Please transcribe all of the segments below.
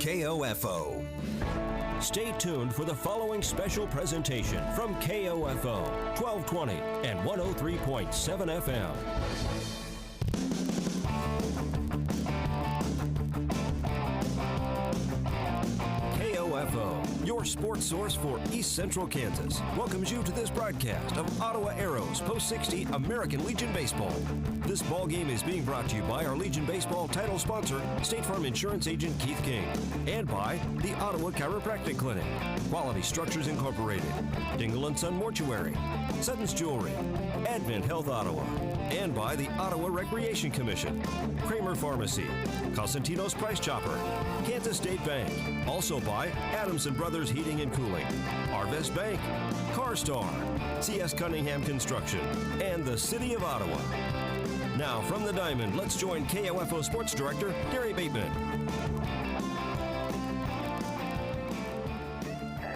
KOFO. Stay tuned for the following special presentation from KOFO 1220 and 103.7 FM. KOFO, your sports source for East Central Kansas, welcomes you to this broadcast of Ottawa Arrows Post 60 American Legion Baseball. This ball game is being brought to you by our Legion Baseball title sponsor, State Farm Insurance Agent Keith King, and by the Ottawa Chiropractic Clinic, Quality Structures Incorporated, Dingle & Son Mortuary, Sutton's Jewelry, Advent Health Ottawa, and by the Ottawa Recreation Commission, Kramer Pharmacy, Cosentino's Price Chopper, Kansas State Bank, also by Adamson Brothers Heating and Cooling, Arvest Bank, CarStar, C.S. Cunningham Construction, and the City of Ottawa. Now, from the Diamond, let's join KOFO Sports Director Gary Bateman.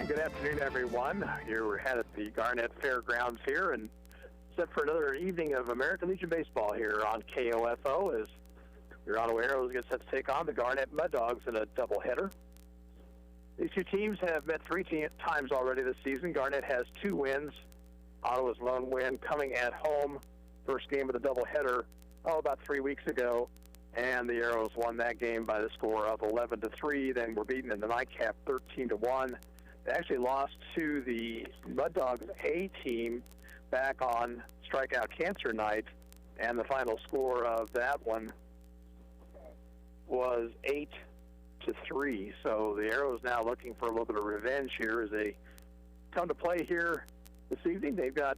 Good afternoon, everyone. You're at the Garnett Fairgrounds here, and set for another evening of American Legion Baseball here on KOFO as your Ottawa Arrows get set to take on the Garnett Mud Dogs in a doubleheader. These two teams have met three times already this season. Garnett has 2 wins. Ottawa's lone win coming at home. First game of the doubleheader, about 3 weeks ago, and the Arrows won that game by the score of 11-3. Then were beaten in the nightcap 13-1. They actually lost to the Mud Dogs A team back on Strikeout Cancer Night, and the final score of that one was 8-3. So the Arrows now looking for a little bit of revenge here as they come to play here this evening. They've got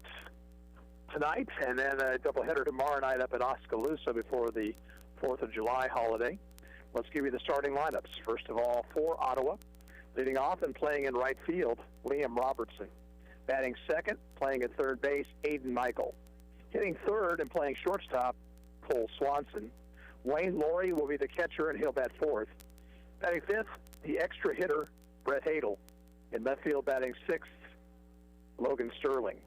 tonight and then a doubleheader tomorrow night up at Oskaloosa before the 4th of July holiday. Let's give you the starting lineups. First of all, for Ottawa, leading off and playing in right field, Liam Robertson. Batting second, playing at third base, Aiden Michael. Hitting third and playing shortstop, Cole Swanson. Wayne Laurie will be the catcher, and he'll bat fourth. Batting fifth, the extra hitter, Brett Hadel. In left field, batting sixth, Logan Sterling.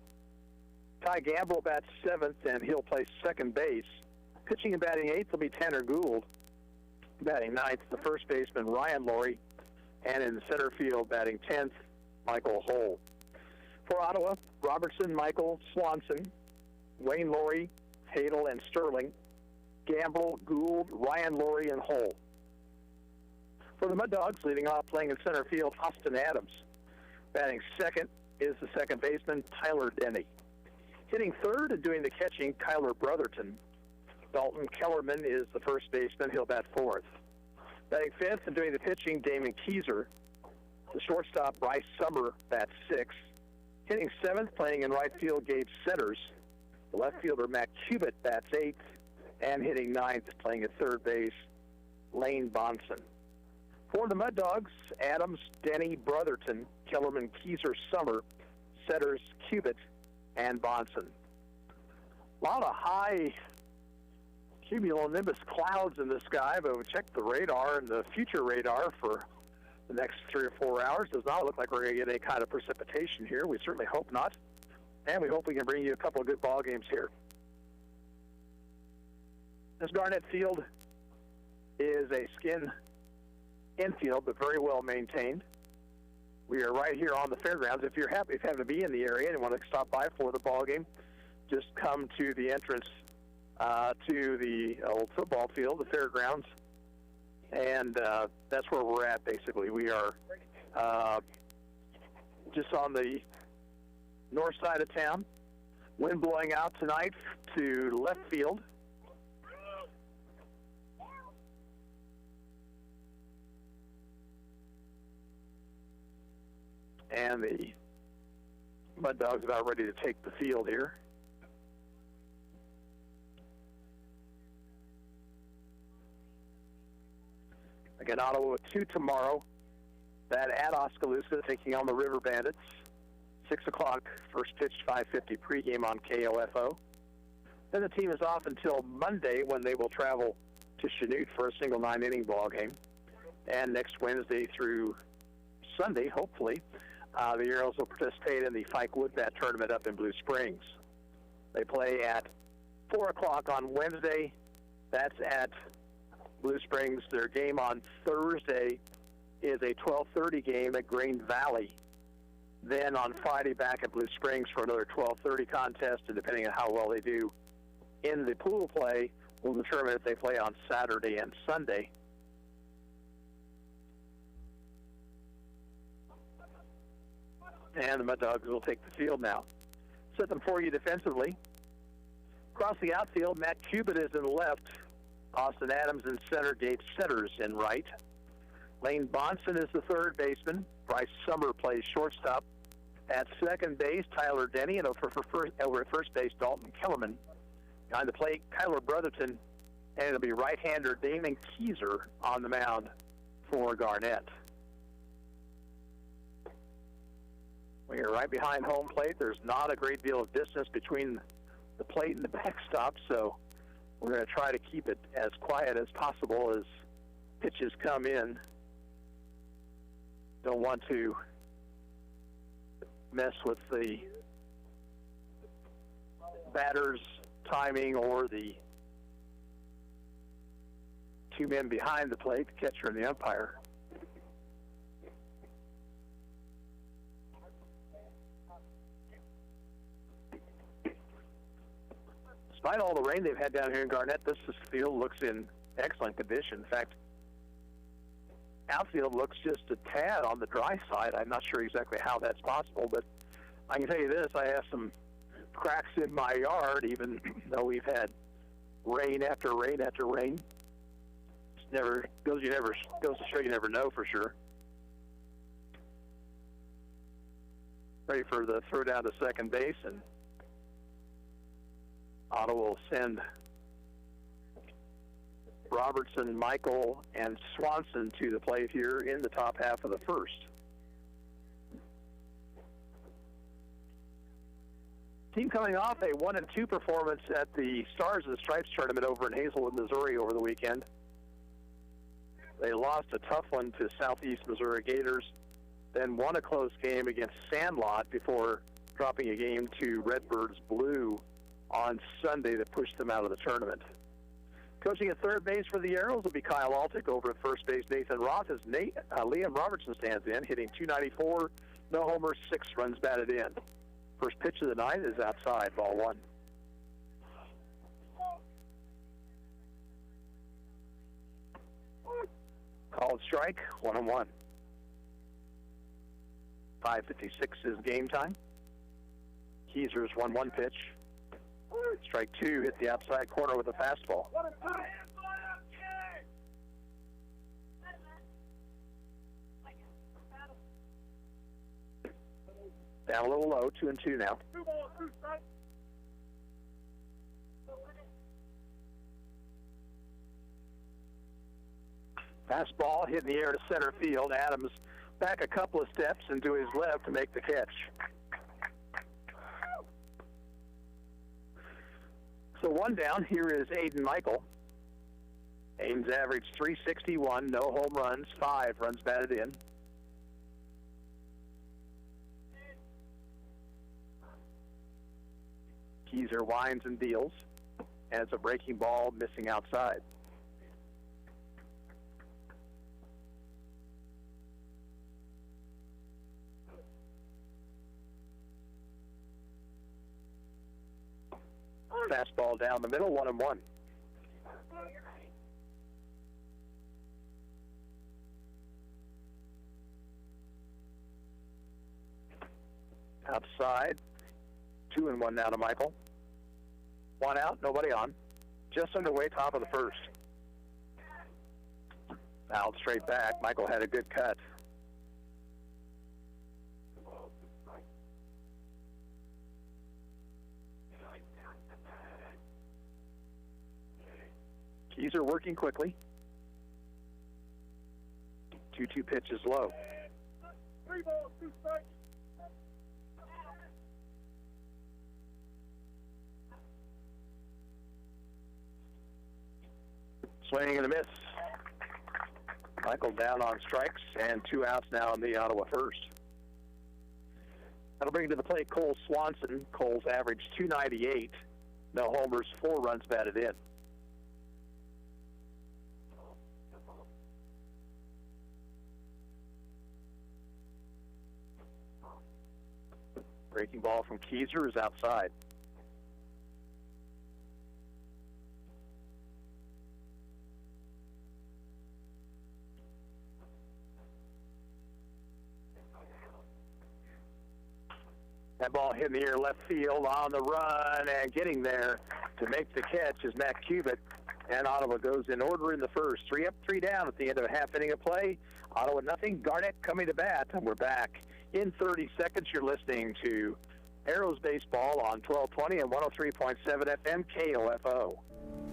Ty Gamble bats seventh, and he'll play second base. Pitching and batting eighth will be Tanner Gould. Batting ninth, the first baseman, Ryan Laurie. And in center field, batting 10th, Michael Hull. For Ottawa, Robertson, Michael, Swanson, Wayne Laurie, Hadel, and Sterling. Gamble, Gould, Ryan Laurie, and Hull. For the Mud Dogs, leading off playing in center field, Austin Adams. Batting second is the second baseman, Tyler Denny. Hitting third and doing the catching, Kyler Brotherton. Dalton Kellerman is the first baseman. He'll bat fourth. Batting fifth and doing the pitching, Damon Keyser. The shortstop, Bryce Summer, bats sixth. Hitting seventh, playing in right field, Gabe Setters. The left fielder, Matt Cubitt, bats eighth. And hitting ninth, playing at third base, Lane Bonson. For the Mud Dogs, Adams, Denny, Brotherton, Kellerman, Keyser, Summer, Setters, Cubitt, and Bonson. A lot of high cumulonimbus clouds in the sky, but we checked the radar, and the future radar for the next 3 or 4 hours does not look like we're going to get any kind of precipitation here. We certainly hope not, and we hope we can bring you a couple of good ball games here. This Garnett Field is a skin infield, but very well maintained. We are right here on the fairgrounds. If you happen to be in the area and want to stop by for the ball game, just come to the entrance to the old football field, the fairgrounds, and that's where we're at, basically. We are just on the north side of town. Wind blowing out tonight to left field. And the Mud Dogs about ready to take the field here. Again, Ottawa with 2 tomorrow. That at Oskaloosa, taking on the River Bandits. 6 o'clock, first pitch, 5:50 pregame on KOFO. Then the team is off until Monday when they will travel to Chanute for a single 9-inning ball game. And next Wednesday through Sunday, hopefully, the Arrows will participate in the Fike Woodbat tournament up in Blue Springs. They play at 4 o'clock on Wednesday. That's at Blue Springs. Their game on Thursday is a 12:30 game at Green Valley. Then on Friday back at Blue Springs for another 12:30 contest, and depending on how well they do in the pool play, will determine if they play on Saturday and Sunday. And the Mud Dogs will take the field now. Set them for you defensively. Across the outfield, Matt Cubitt is in left. Austin Adams in center. Gabe Setters in right. Lane Bonson is the third baseman. Bryce Summer plays shortstop. At second base, Tyler Denny, and over at first base, Dalton Kellerman. Behind the plate, Kyler Brotherton, and it'll be right-hander Damon Keyser on the mound for Garnett. We are right behind home plate. There's not a great deal of distance between the plate and the backstop, so we're going to try to keep it as quiet as possible as pitches come in. Don't want to mess with the batter's timing or the two men behind the plate, the catcher and the umpire. Despite all the rain they've had down here in Garnett, this field looks in excellent condition. In fact, outfield looks just a tad on the dry side. I'm not sure exactly how that's possible, but I can tell you this, I have some cracks in my yard, even though we've had rain after rain after rain. It goes to show you never know for sure. Ready for the throw down to second base, and Otto will send Robertson, Michael, and Swanson to the plate here in the top half of the first. Team coming off a 1-2 performance at the Stars and Stripes tournament over in Hazelwood, Missouri over the weekend. They lost a tough one to Southeast Missouri Gators, then won a close game against Sandlot before dropping a game to Redbirds Blue on Sunday that pushed them out of the tournament. Coaching at third base for the Arrows will be Kyle Altick. Over at first base, Nathan Roth, as Liam Robertson stands in, hitting .294, no homers, 6 runs batted in. First pitch of the night is outside, ball 1. Called strike, 1-1. 5:56 is game time. Keyser's 1-1 pitch. Strike 2, hit the outside corner with a fastball. Down a little low, 2-2 now. Fastball hit in the air to center field. Adams back a couple of steps and to his left to make the catch. So one down, here is Aiden Michael. Aiden's average .361, no home runs, 5 runs batted in. Keyser winds and deals, and it's a breaking ball missing outside. Fastball down the middle, 1-1. Outside, 2-1 now to Michael. 1 out, nobody on. Just underway, top of the first. Out straight back. Michael had a good cut. Keyser working quickly. 2-2 pitch is low. 3 balls, 2 strikes. Swing and a miss. Michael down on strikes, and 2 outs now in the Ottawa first. That'll bring to the plate Cole Swanson. Cole's average .298, no homers, 4 runs batted in. Breaking ball from Keyser is outside. That ball hit in the air left field on the run, and getting there to make the catch is Matt Cubitt. And Ottawa goes in order in the first. 3 up, 3 down at the end of a half inning of play. Ottawa nothing. Garnett coming to bat, and we're back in 30 seconds. You're listening to Arrows Baseball on 1220 and 103.7 FM KOFO.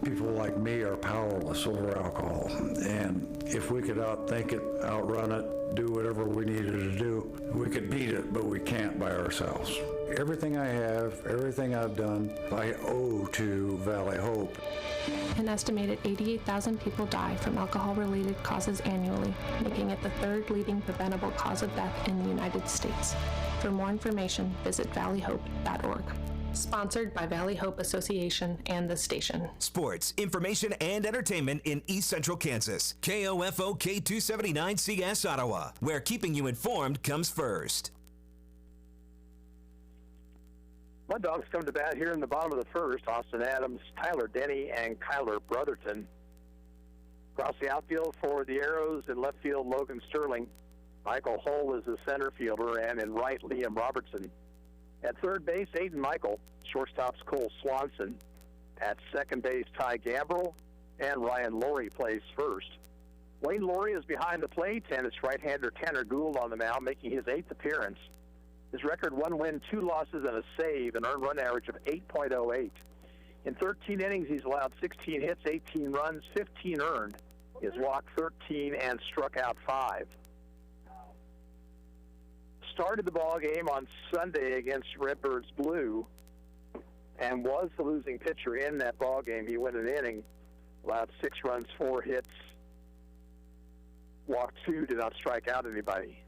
People like me are powerless over alcohol, and if we could outthink it, outrun it, do whatever we needed to do, we could beat it, but we can't by ourselves. Everything I have, everything I've done, I owe to Valley Hope. An estimated 88,000 people die from alcohol-related causes annually, making it the third leading preventable cause of death in the United States. For more information, visit valleyhope.org. Sponsored by Valley Hope Association and the station. Sports, information, and entertainment in East Central Kansas. KOFO K279CS Ottawa, where keeping you informed comes first. Mud Dogs come to bat here in the bottom of the first. Austin Adams, Tyler Denny, and Kyler Brotherton. Across the outfield for the Arrows, in left field, Logan Sterling. Michael Hull is the center fielder, and in right, Liam Robertson. At third base, Aiden Michael. Shortstop's Cole Swanson. At second base, Ty Gambrell. And Ryan Laurie plays first. Wayne Laurie is behind the plate, and it's right-hander Tanner Gould on the mound, making his 8th appearance. His record, 1 win, 2 losses, and a save, an earned run average of 8.08. In 13 innings, he's allowed 16 hits, 18 runs, 15 earned. He has walked 13 and struck out 5. Started the ball game on Sunday against Redbirds Blue and was the losing pitcher in that ball game. He went an inning, allowed 6 runs, 4 hits, walked 2, did not strike out anybody.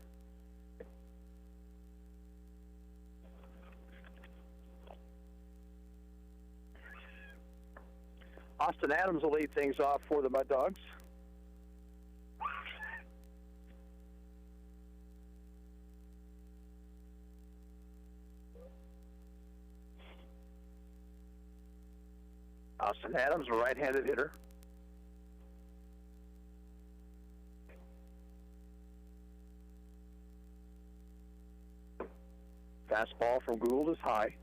Austin Adams will lead things off for the Mud Dogs. Austin Adams, a right-handed hitter. Fastball from Gould is high.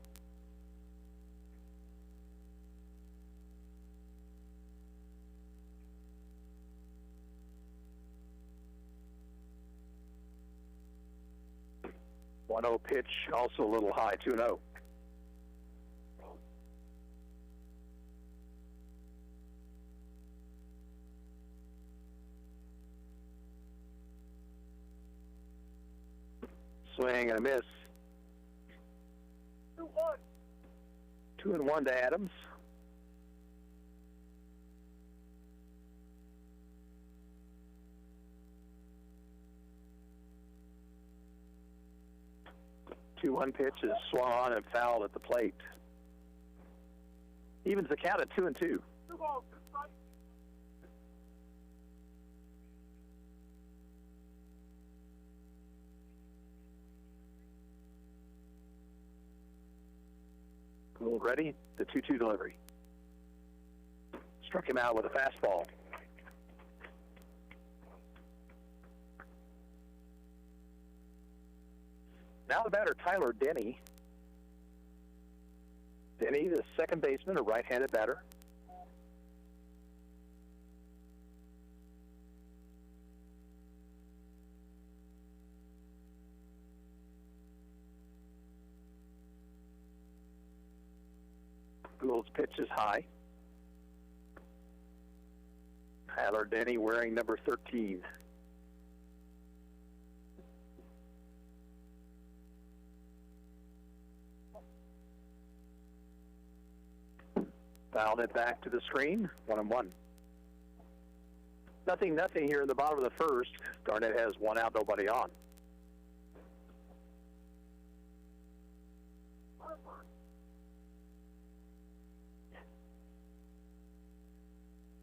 One-zero pitch, also a little high, 2-0. Swing and a miss. 2-1. 2-1 to Adams. Two-one pitch is swung on and fouled at the plate. Evens the count at 2-2. 2 balls, 2 strikes. Gould ready, the 2-2 delivery. Struck him out with a fastball. Now the batter, Tyler Denny. Denny, the second baseman, a right-handed batter. Gould's pitch is high. Tyler Denny wearing number 13. Fouled it back to the screen, 1-1. Nothing here in the bottom of the first. Garnett has 1 out, nobody on.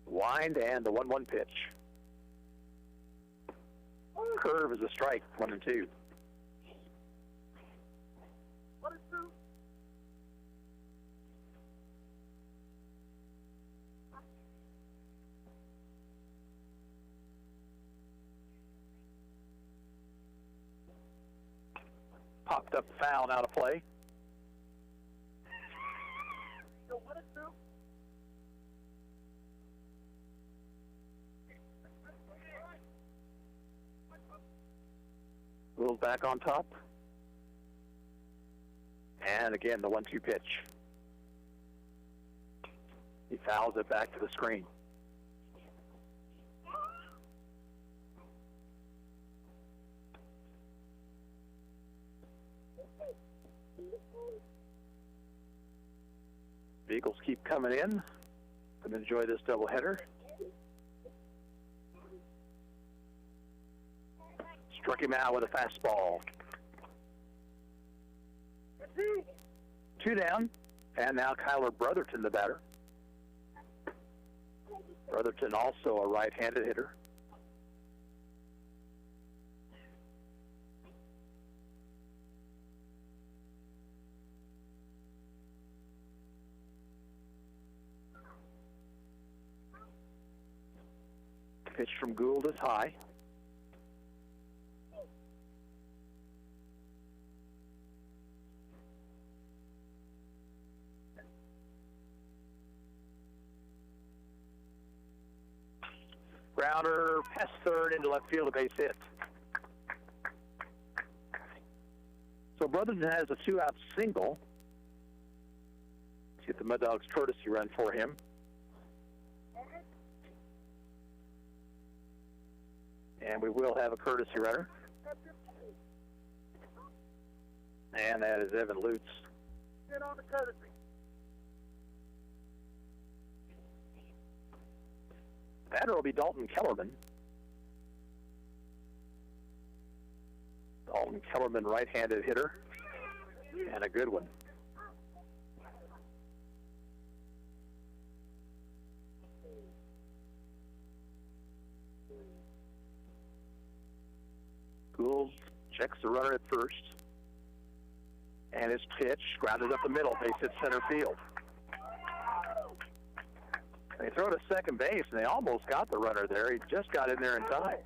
Wind and the 1-1 pitch. Curve is a strike, 1-2. 1-2. Popped up foul, out of play. Gould back on top. And again, the 1-2 pitch. He fouls it back to the screen. The Eagles keep coming in. Going to enjoy this doubleheader. Struck him out with a fastball. 2 down. And now Kyler Brotherton, the batter. Brotherton also a right-handed hitter. Pitch from Gould is high. Grounder past third into left field, a base hit. So Brotherton has a 2-out single. Let's get the Mud Dogs courtesy run for him. And we will have a courtesy runner. And that is Evan Lutz. Get on the courtesy. Batter will be Dalton Kellerman. Dalton Kellerman, right-handed hitter. And a good one. Gould checks the runner at first. And his pitch grounded up the middle, base hit center field. They throw to second base, and they almost got the runner there. He just got in there in time.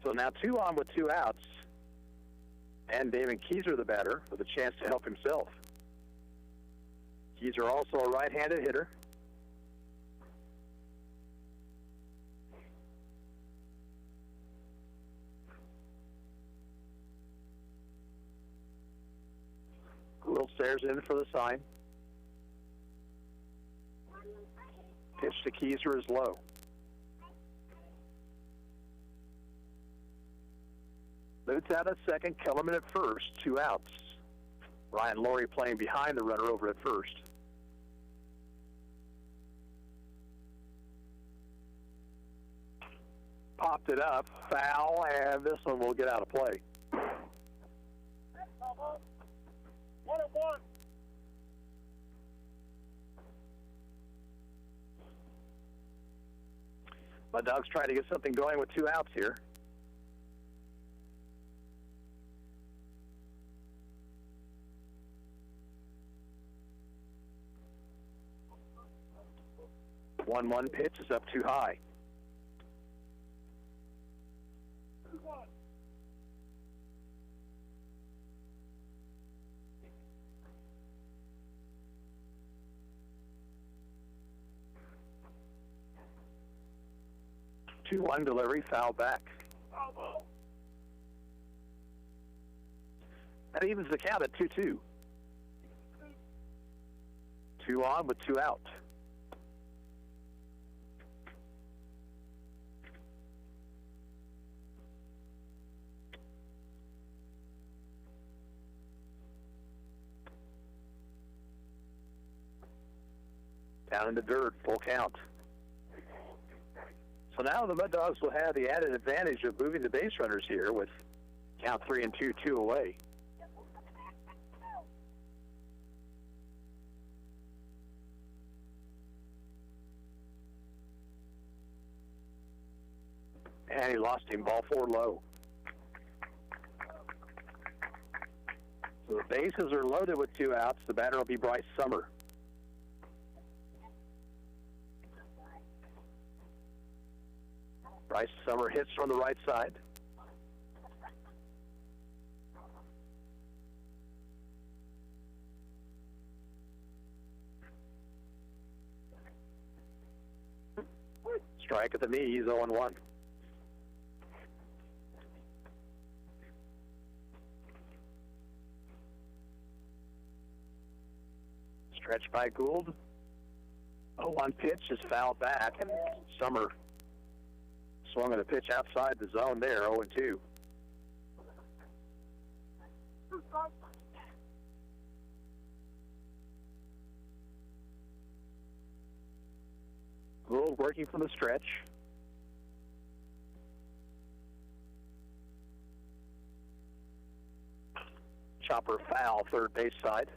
So now 2 on with 2 outs. And David Keyser, the batter, with a chance to help himself. Keyser also a right-handed hitter. Gould stares in for the sign. Pitch to Keyser is low. Lutz out at second, Kellerman at first, 2 outs. Ryan Laurie playing behind the runner over at first. Popped it up, foul, and this one will get out of play. 1-1. Mud Dogs trying to get something going with 2 outs here. One pitch is up too high. 2-1. Two-one delivery, foul back. That evens the count at 2-2. 2 on with 2 out. Down in the dirt, full count. So now the Mud Dogs will have the added advantage of moving the base runners here with count 3-2, 2 away. And he lost him, ball 4 low. So the bases are loaded with 2 outs. The batter will be Bryce Summer. Bryce Summer hits from the right side. Strike at the knee, he's 0-1. Stretch by Gould. 0-1 pitch is fouled back, and Summer swung at a pitch outside the zone there, 0-2. Gould working from the stretch. Chopper foul, third base side.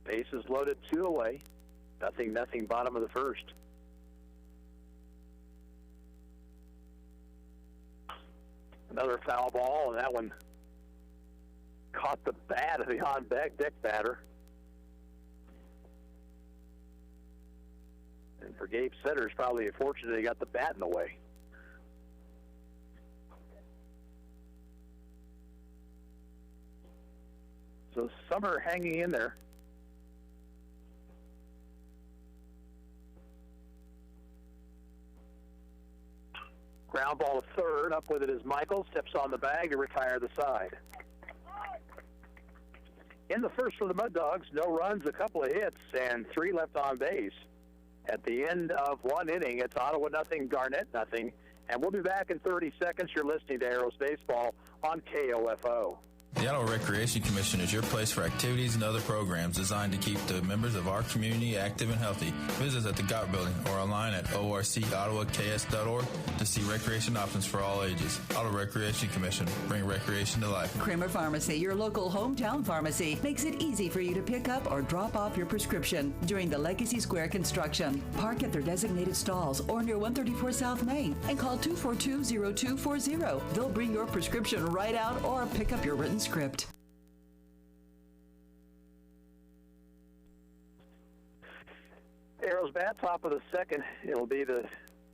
Bases loaded, 2 away. Nothing, bottom of the first. Another foul ball, and that one caught the bat of the on-deck batter. And for Gabe Setter, it's probably fortunate he got the bat in the way. So Summer hanging in there. Ground ball to third. Up with it is Michael. Steps on the bag to retire the side. In the first for the Mud Dogs, no runs, a couple of hits, and 3 left on base. At the end of 1 inning, it's Ottawa nothing, Garnett nothing. And we'll be back in 30 seconds. You're listening to Arrows Baseball on KOFO. The Ottawa Recreation Commission is your place for activities and other programs designed to keep the members of our community active and healthy. Visit us at the GOT building or online at orcottawas.org to see recreation options for all ages. Ottawa Recreation Commission, bring recreation to life. Kramer Pharmacy, your local hometown pharmacy, makes it easy for you to pick up or drop off your prescription during the Legacy Square construction. Park at their designated stalls or near 134 South Main and call 242-0240. They'll bring your prescription right out or pick up your written script. Arrows bat, top of the second. It'll be the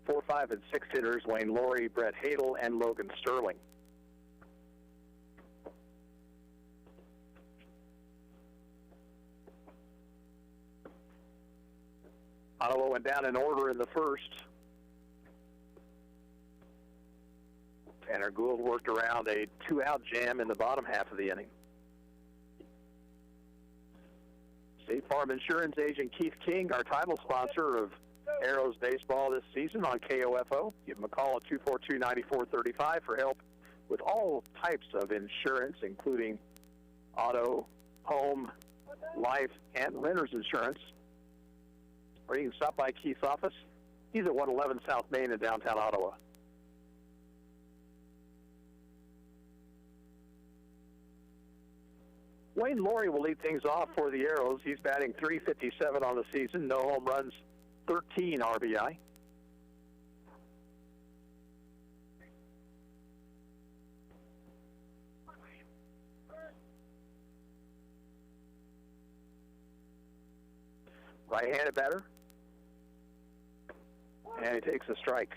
4, 5, and 6 hitters, Wayne Laurie, Brett Hadel, and Logan Sterling. Ottawa went down in order in the first. Tanner Gould worked around a 2-out jam in the bottom half of the inning. State Farm Insurance agent Keith King, our title sponsor of Arrows Baseball this season on KOFO. Give him a call at 242-9435 for help with all types of insurance, including auto, home, life, and renter's insurance. Or you can stop by Keith's office. He's at 111 South Main in downtown Ottawa. Wayne Laurie will lead things off for the Arrows. He's batting .357 on the season, no home runs, 13 RBI. Right-handed batter. And he takes a strike.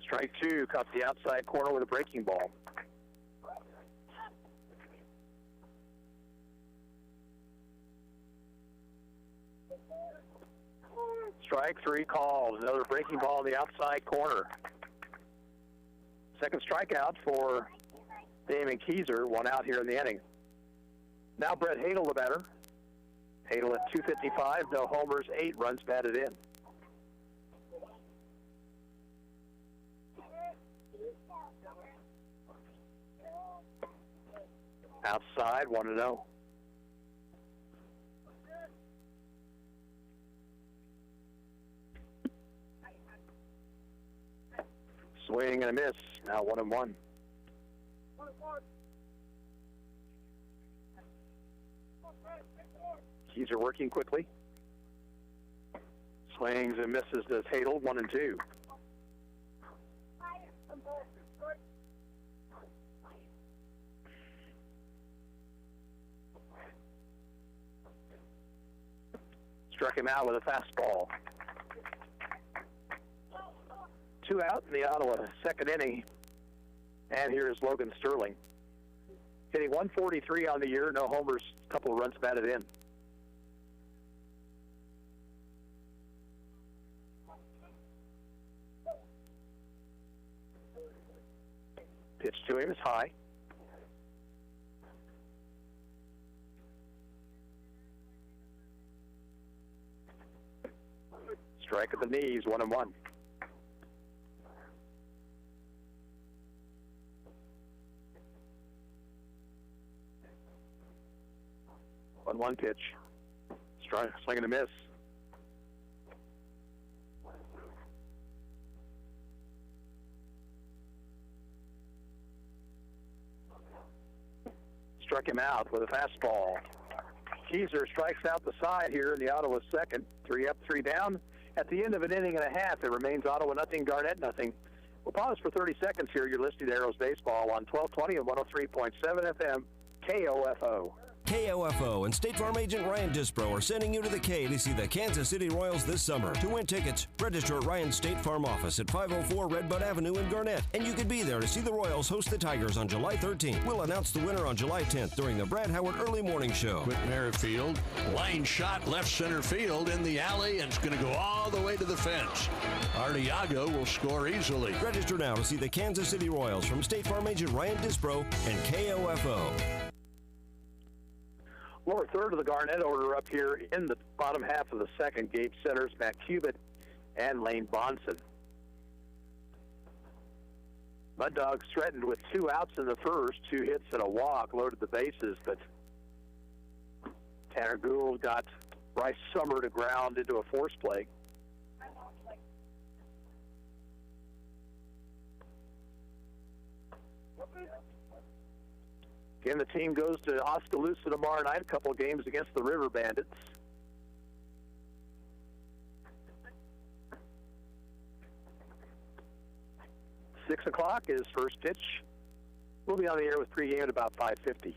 Strike 2, caught the outside corner with a breaking ball. Strike 3 called. Another breaking ball in the outside corner. Second strikeout for Damon Keyser, 1 out here in the inning. Now Brett Hadel, the batter. Hadel at .255, no homers, 8 runs batted in. Outside, 1-0. Swing and a miss. Now 1-1. Keys are working quickly. Swings and misses to Hadel, 1-2. Struck him out with a fastball. 2 out in the Ottawa second inning. And here is Logan Sterling. Hitting 143 on the year, no homers, a couple of runs batted in. Pitch to him is high. Strike at the knees, 1-1. One pitch. Strike, swing and a miss. Struck him out with a fastball. Keyser strikes out the side here in the Ottawa second. 3 up, 3 down. At the end of an inning and a half, it remains Ottawa nothing, Garnett nothing. We'll pause for 30 seconds here. You're listening to Arrows Baseball on 1220 and 103.7 FM, KOFO. KOFO and State Farm agent Ryan Dispro are sending you to the K to see the Kansas City Royals this summer. To win tickets, register at Ryan's State Farm office at 504 Redbud Avenue in Garnett. And you could be there to see the Royals host the Tigers on July 13th. We'll announce the winner on July 10th during the Brad Howard Early Morning Show. Quick Merrifield, line shot left center field in the alley, and it's going to go all the way to the fence. Artiago will score easily. Register now to see the Kansas City Royals from State Farm agent Ryan Dispro and KOFO. Lower third of the Garnett order up here in the bottom half of the second. Gabe Centers, Matt Cubitt, and Lane Bonson. Mud Dogs threatened with 2 outs in the first, 2 hits and a walk, loaded the bases, but Tanner Gould got Bryce Summer to ground into a force play. Again, the team goes to Oskaloosa tomorrow night, a couple of games against the River Bandits. Six o'clock is first pitch. We'll be on the air with pregame at about 5:50.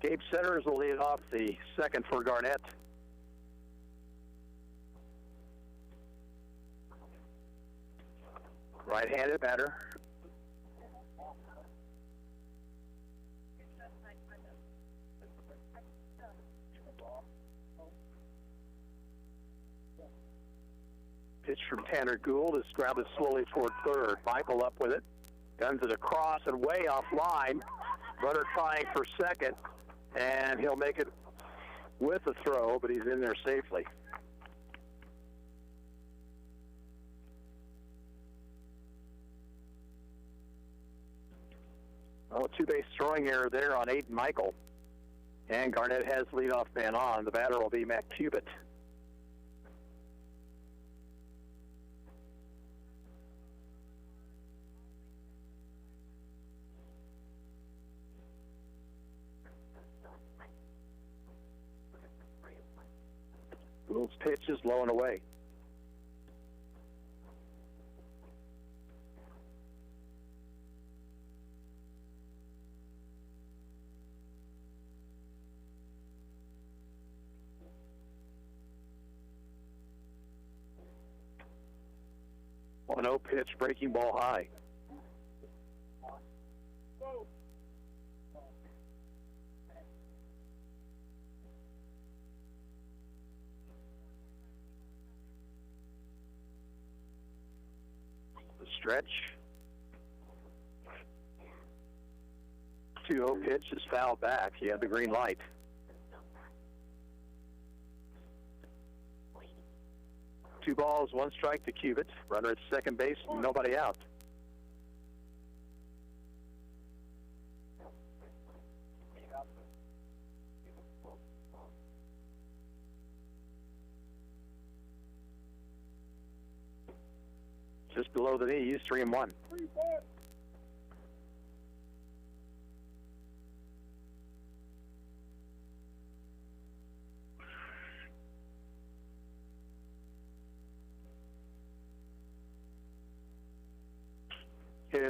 Gabe Centers will lead off the second for Garnett. Right-handed batter. Pitch from Tanner Gould is grounded slowly toward third. Michael up with it. Guns it across and way offline. Runner trying for second, and he'll make it with a throw, but he's in there safely. Oh, 2-base throwing error there on Aiden Michael. And Garnett has leadoff man on. The batter will be Matt Cubitt. Gould's pitch is low and away. On 0 pitch, breaking ball high. The stretch. 2-0 pitch is fouled back. He had the green light. Two balls, 1 strike to Cubitt. Runner at second base, nobody out. Just below the knees, 3-1.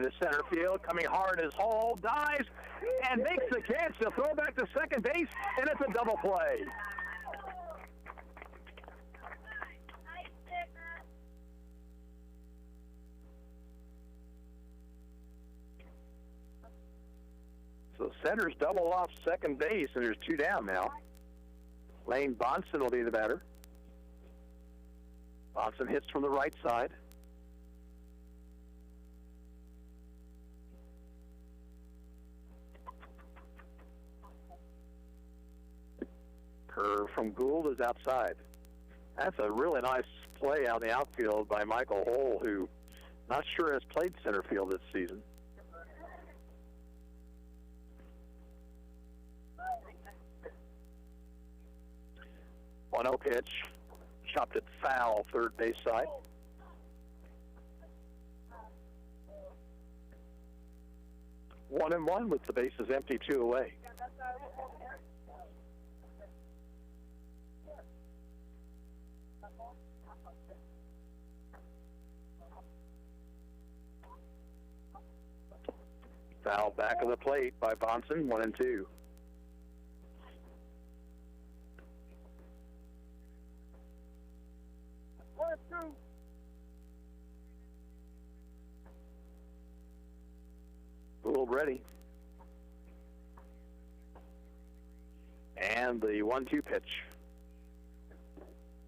the center field, coming hard as Hall, dives, and makes the catch to throw back to second base, and it's a double play. So center's double off second base, and there's two down now. Lane Bonson will be the batter. Bonson hits from the right side. Curve from Gould is outside. That's a really nice play out in the outfield by Michael Hole, who not sure has played center field this season. One 0 pitch, chopped it foul, third base side. One and one with the bases empty, 2 away. Foul back of the plate by Bonson, 1 and 2. Gould ready. And the 1-2 pitch.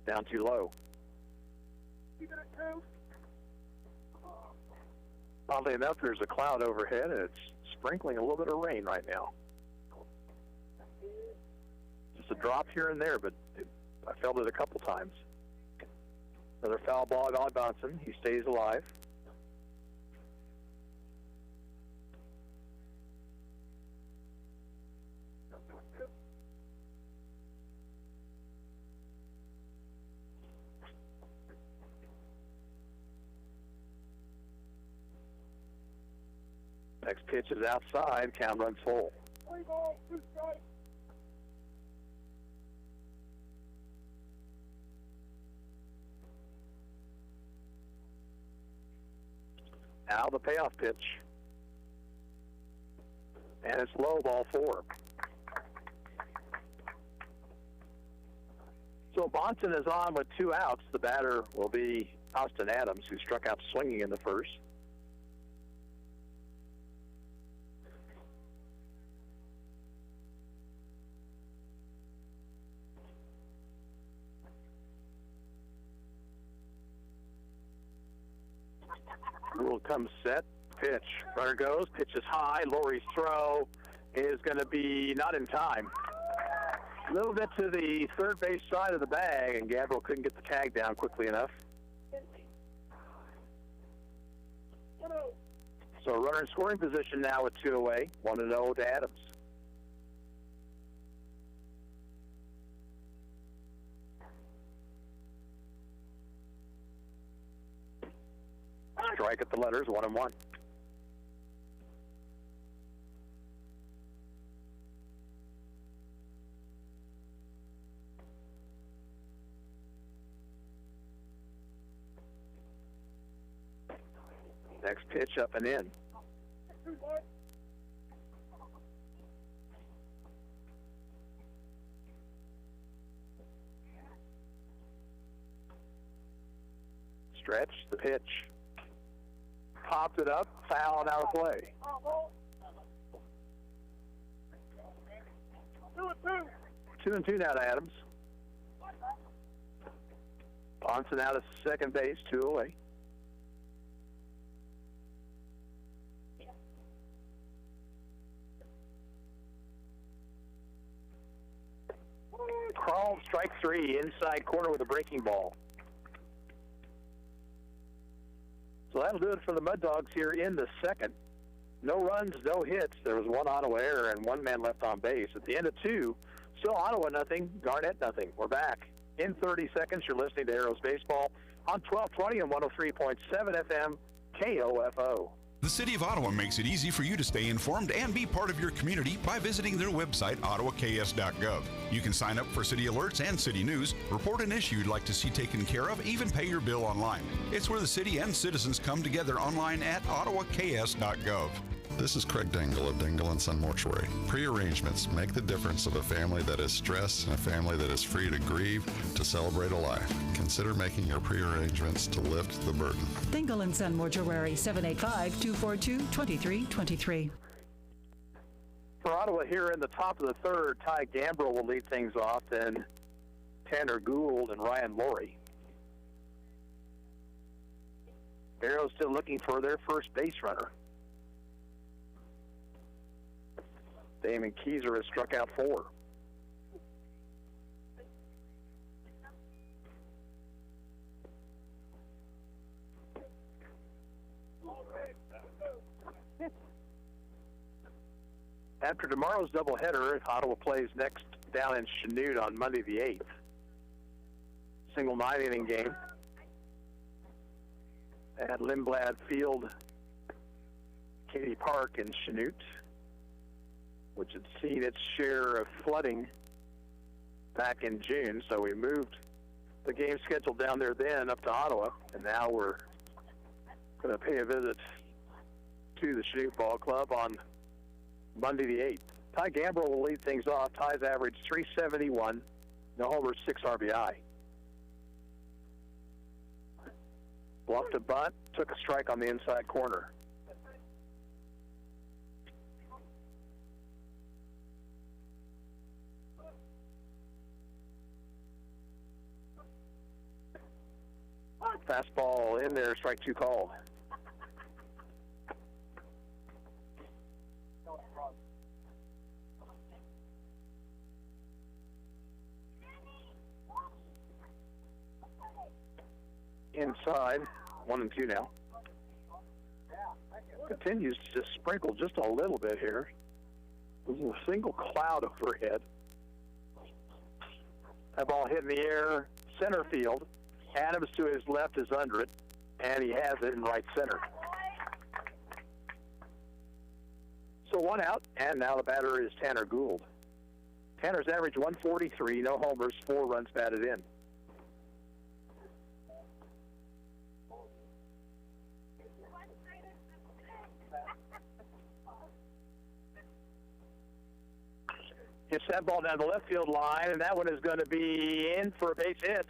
Down too low. Oddly enough, there's a cloud overhead, and it's sprinkling a little bit of rain right now. Just a drop here and there, but I felt it a couple times. Another foul ball by Bonson. He stays alive. Next pitch is outside. Count runs full. 3 balls, 2 strikes. Now the payoff pitch. And it's low, ball 4. So Bonson is on with 2 outs. The batter will be Austin Adams, who struck out swinging in the first. Gould comes set, pitch. Runner goes, pitch is high. Lowry's throw is going to be not in time. A little bit to the third base side of the bag, and Gabriel couldn't get the tag down quickly enough. So runner in scoring position now with 2 away, 1-0 to Adams. Strike at the letters, 1-1. Next pitch up and in. Stretch, the pitch. Popped it up, foul, and out of play. 2-2 now to Adams. Bonson out of second base, 2 away. Crawl, strike 3, inside corner with a breaking ball. So that'll do it for the Mud Dogs here in the second. No runs, no hits. There was 1 Ottawa error and 1 man left on base. At the end of 2, still Ottawa nothing, Garnett nothing. We're back in 30 seconds. You're listening to Arrows Baseball on 1220 and 103.7 FM KOFO. The City of Ottawa makes it easy for you to stay informed and be part of your community by visiting their website, ottawaks.gov. You can sign up for city alerts and city news, report an issue you'd like to see taken care of, even pay your bill online. It's where the city and citizens come together online at ottawaks.gov. This is Craig Dingle of Dingle & Son Mortuary. Pre-arrangements make the difference of a family that is stressed and a family that is free to grieve, to celebrate a life. Consider making your pre-arrangements to lift the burden. Dingle & Son Mortuary, 785-242-2323. For Ottawa here in the top of the third, Ty Gambrell will lead things off, then Tanner Gould and Ryan Laurie. Arrows still looking for their first base runner. Damon Keyser has struck out 4. After tomorrow's doubleheader, Ottawa plays next down in Chanute on Monday the 8th. Single 9-inning game at Lindblad Field, Katy Park in Chanute, which had seen its share of flooding back in June. So we moved the game scheduled down there then up to Ottawa, and now we're going to pay a visit to the Chanute Ball Club on Monday the 8th. Ty Gambrell will lead things off. Ty's averaged .371, no homers, 6 RBI. Bluffed a bunt, took a strike on the inside corner. Fastball in there, strike 2 called. Inside, 1-2 now. Continues to just sprinkle just a little bit here. There's a single cloud overhead. That ball hit in the air, center field. Adams to his left is under it, and he has it in right center. So 1 out, and now the batter is Tanner Gould. Tanner's average 143, no homers, 4 runs batted in. Hits that ball down the left field line, and that one is going to be in for a base hit.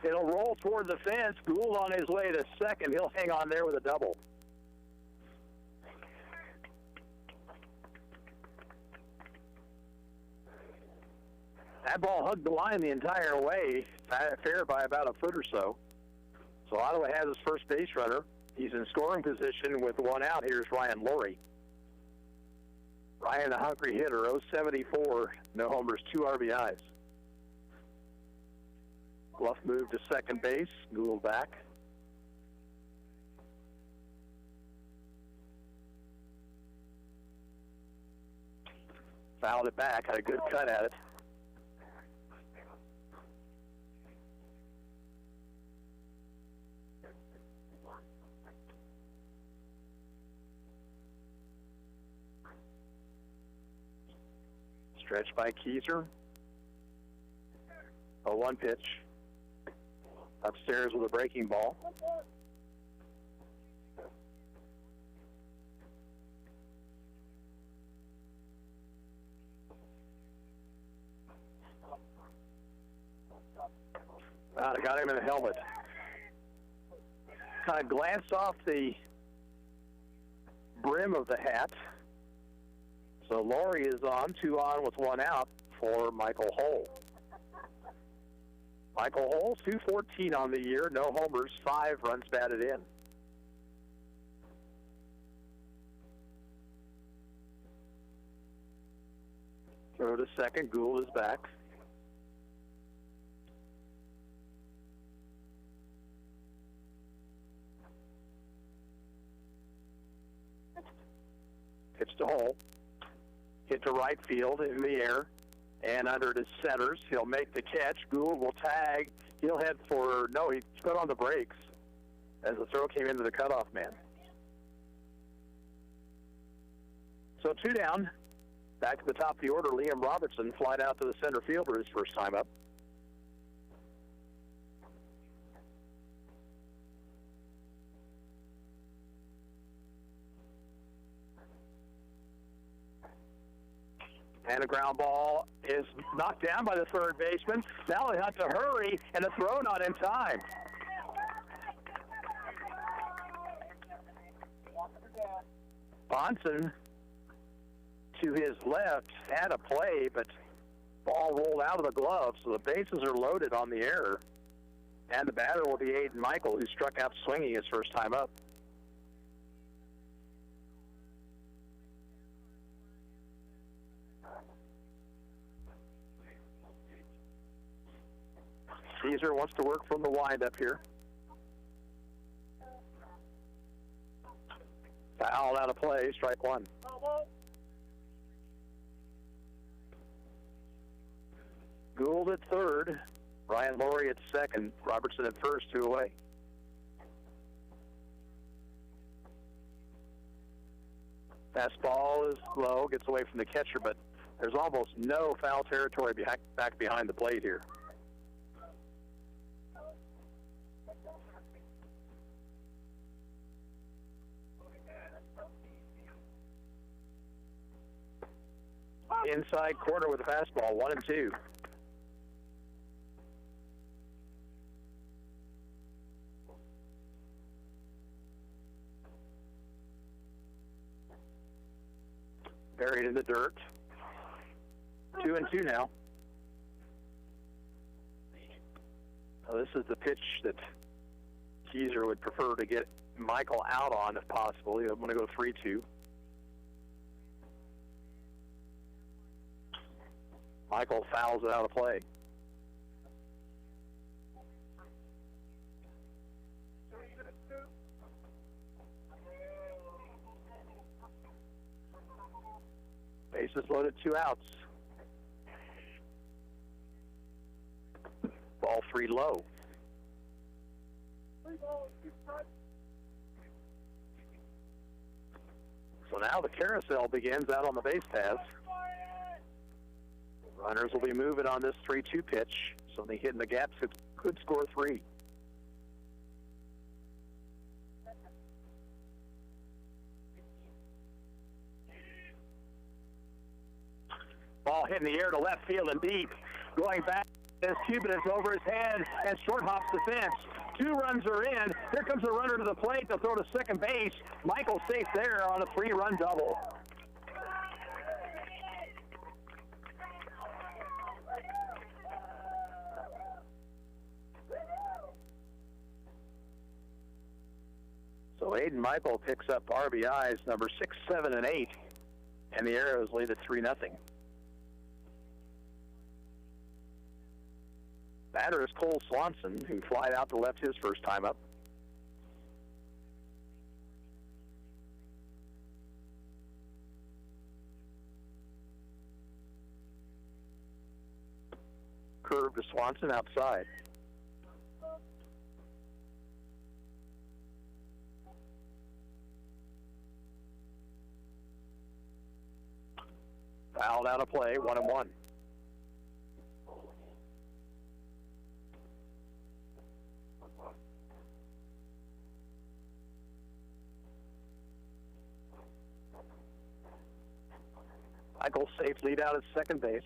It'll roll toward the fence. Gould on his way to second. He'll hang on there with a double. That ball hugged the line the entire way, fair by about a foot or so. So Ottawa has his first base runner. He's in scoring position with 1 out. Here's Ryan Laurie. Ryan, the hungry hitter, 074, no homers, 2 RBIs. Bluff moved to second base, Gould back. Fouled it back, had a good cut at it. Stretch by Keyser. 0-1 pitch. Upstairs with a breaking ball. I got him in a helmet. Kind of glanced off the brim of the hat. So Laurie is on, 2 on with 1 out for Michael Hull. Michael Hull, 214 on the year, no homers, 5 runs batted in. Throw to second, Gould is back. Pitch to Hull. Hit to right field in the air and under to centers. He'll make the catch. Gould will tag. He'll head for, no, he put on the brakes as the throw came into the cutoff man. So 2 down. Back at the top of the order, Liam Robertson flied out to the center fielder his first time up. And a ground ball is knocked down by the third baseman. Now they have to hurry, and a throw not in time. Bonson to his left had a play, but ball rolled out of the glove, so the bases are loaded on the error. And the batter will be Aiden Michael, who struck out swinging his first time up. Caesar wants to work from the windup here. Foul out of play, strike one. Gould at third, Ryan Laurie at second, Robertson at first, 2 away. Fastball is low, gets away from the catcher, but there's almost no foul territory back behind the plate here. Inside corner with a fastball, 1-2. Buried in the dirt. 2-2 now. Now this is the pitch that Caesar would prefer to get Michael out on if possible. He would want to go 3-2. Michael fouls it out of play. Bases loaded, 2 outs. Ball 3 low. So now the carousel begins out on the base paths. Runners will be moving on this 3-2 pitch. So they hit in the gaps, it could score 3. Ball hit in the air to left field and deep. Going back as Cuban is over his head and short hops the fence. 2 runs are in. Here comes a runner to the plate to throw to second base. Michael safe there on a 3-run double. So Aiden Michael picks up RBIs number 6, 7, and 8, and the Arrows lead at 3-0. Batter is Cole Swanson, who flied out to left his first time up. Curve to Swanson outside. Fouled out of play, 1-1. Michael safe lead out at second base.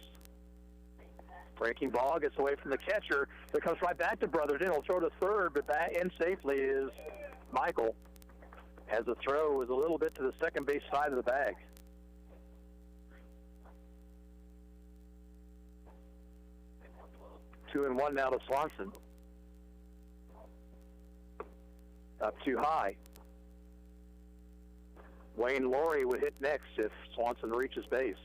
Breaking ball gets away from the catcher. It comes right back to Brotherton. He'll throw to third, but back in safely is Michael, as the throw was a little bit to the second base side of the bag. Two and one now to Swanson. Up too high. Wayne Laurie would hit next if Swanson reaches base.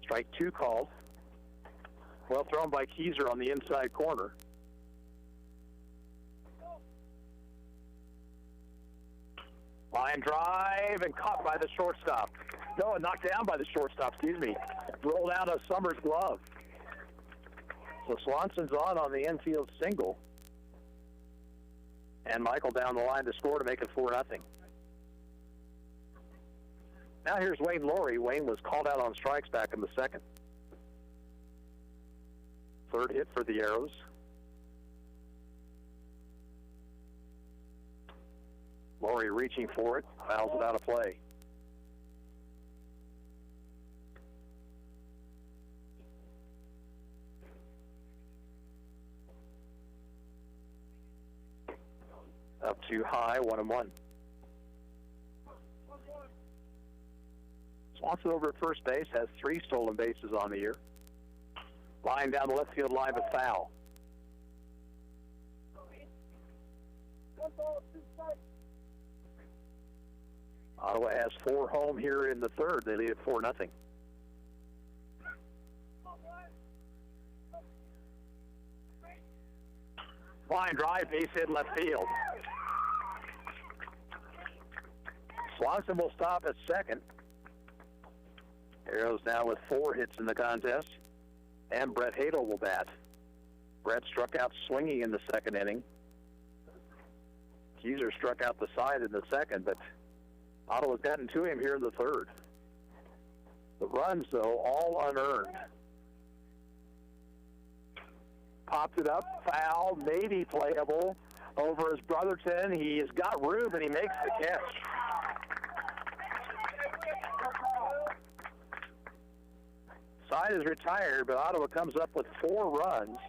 Strike 2 called. Well thrown by Keyser on the inside corner. Line drive and caught by the shortstop. No, knocked down by the shortstop, excuse me. Rolled out of Summers' glove. So Swanson's on the infield single. And Michael down the line to score to make it 4-0. Now here's Wayne Laurie. Wayne was called out on strikes back in the second. Third hit for the Arrows. Laurie reaching for it, fouls it out of play. Up too high, 1-1. Swanson over at first base has 3 stolen bases on the year. Line down the left field line, a foul. Ottawa has 4 home here in the third. They lead at 4-0. Line drive, base hit left field. Swanson will stop at second. Arrows now with 4 hits in the contest. And Brett Hadel will bat. Brett struck out swinging in the second inning. Keyser struck out the side in the second, but Ottawa's gotten to him here in the third. The runs, though, all unearned. Popped it up, foul, maybe playable over his Brotherton. He has got room, and he makes the catch. Side is retired, but Ottawa comes up with 4 runs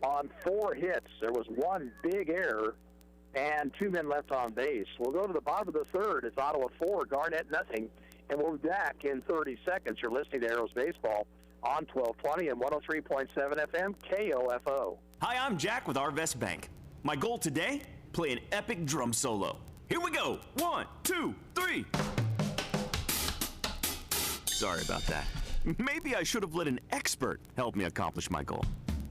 on 4 hits. There was 1 big error and 2 men left on base. We'll go to the bottom of the third. It's Ottawa 4, Garnett nothing, and we'll be back in 30 seconds. You're listening to Arrows Baseball on 1220 and 103.7 FM KOFO. Hi, I'm Jack with Arvest Bank. My goal today, play an epic drum solo. Here we go. 1, 2, 3. Sorry about that. Maybe I should have let an expert help me accomplish my goal.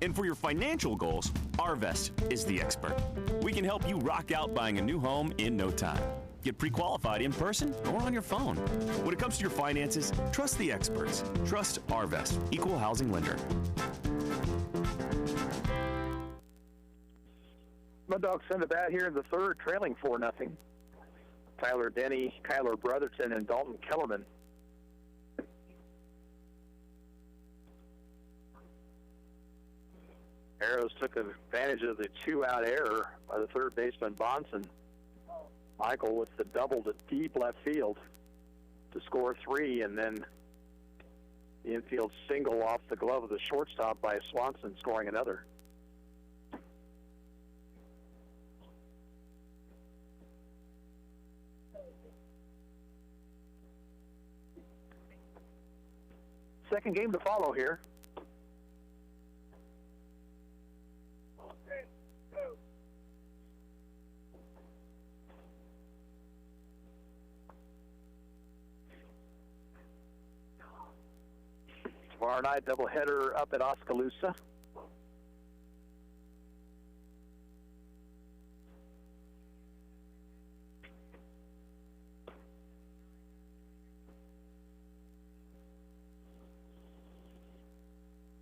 And for your financial goals, Arvest is the expert. We can help you rock out buying a new home in no time. Get pre-qualified in person or on your phone. When it comes to your finances, trust the experts. Trust Arvest, Equal Housing Lender. Muddogs send a bat here in the third, trailing 4-0. Tyler Denny, Kyler Brotherton, and Dalton Kellerman. Arrows took advantage of the 2-out error by the third baseman Bonson. Michael with the double to deep left field to score 3, and then the infield single off the glove of the shortstop by Swanson, scoring another. Second game to follow here. Tomorrow night, doubleheader up at Oskaloosa.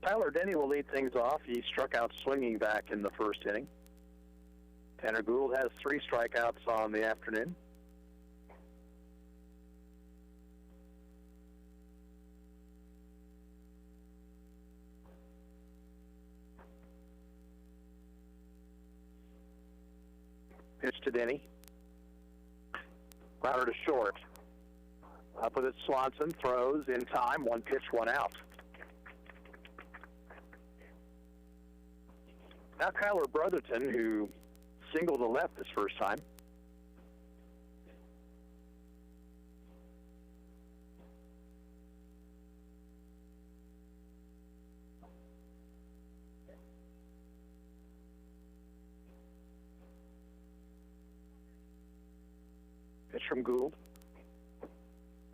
Tyler Denny will lead things off. He struck out swinging back in the first inning. Tanner Gould has 3 strikeouts on the afternoon. Pitch to Denny. Grounder to short. Up with it, Swanson throws in time. 1 pitch, 1 out. Now Kyler Brotherton, who singled to left this first time. Pitch from Gould.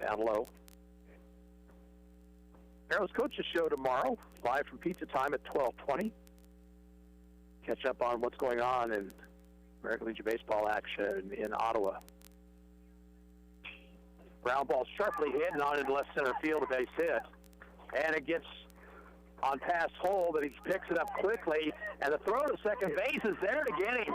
Down low. Arrows Coaches Show tomorrow, live from Pizza Time at 12:20. Catch up on what's going on in American Legion Baseball action in Ottawa. Ground ball sharply hit and on into left center field, a base hit. And it gets on past hole, but he picks it up quickly, and the throw to second base is there to get him.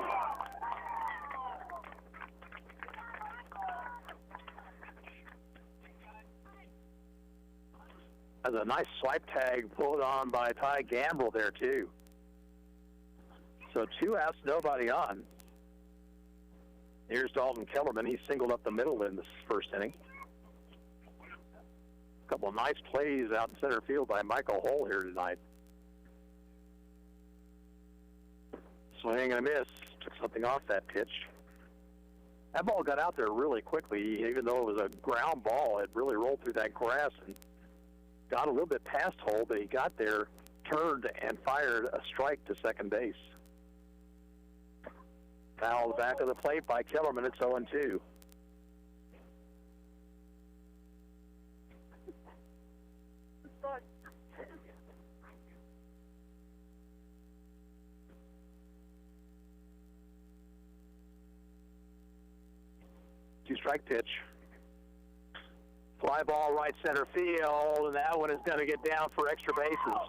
There's a nice swipe tag pulled on by Ty Gamble there, too. So 2 outs, nobody on. Here's Dalton Kellerman. He singled up the middle in this first inning. A couple of nice plays out in center field by Michael Hull here tonight. Swing and a miss. Took something off that pitch. That ball got out there really quickly. Even though it was a ground ball, it really rolled through that grass and got a little bit past Hull, but he got there, turned, and fired a strike to second base. Foul back of the plate by Kellerman. It's 0-2. Two-strike pitch. Fly ball right center field, and that one is going to get down for extra bases.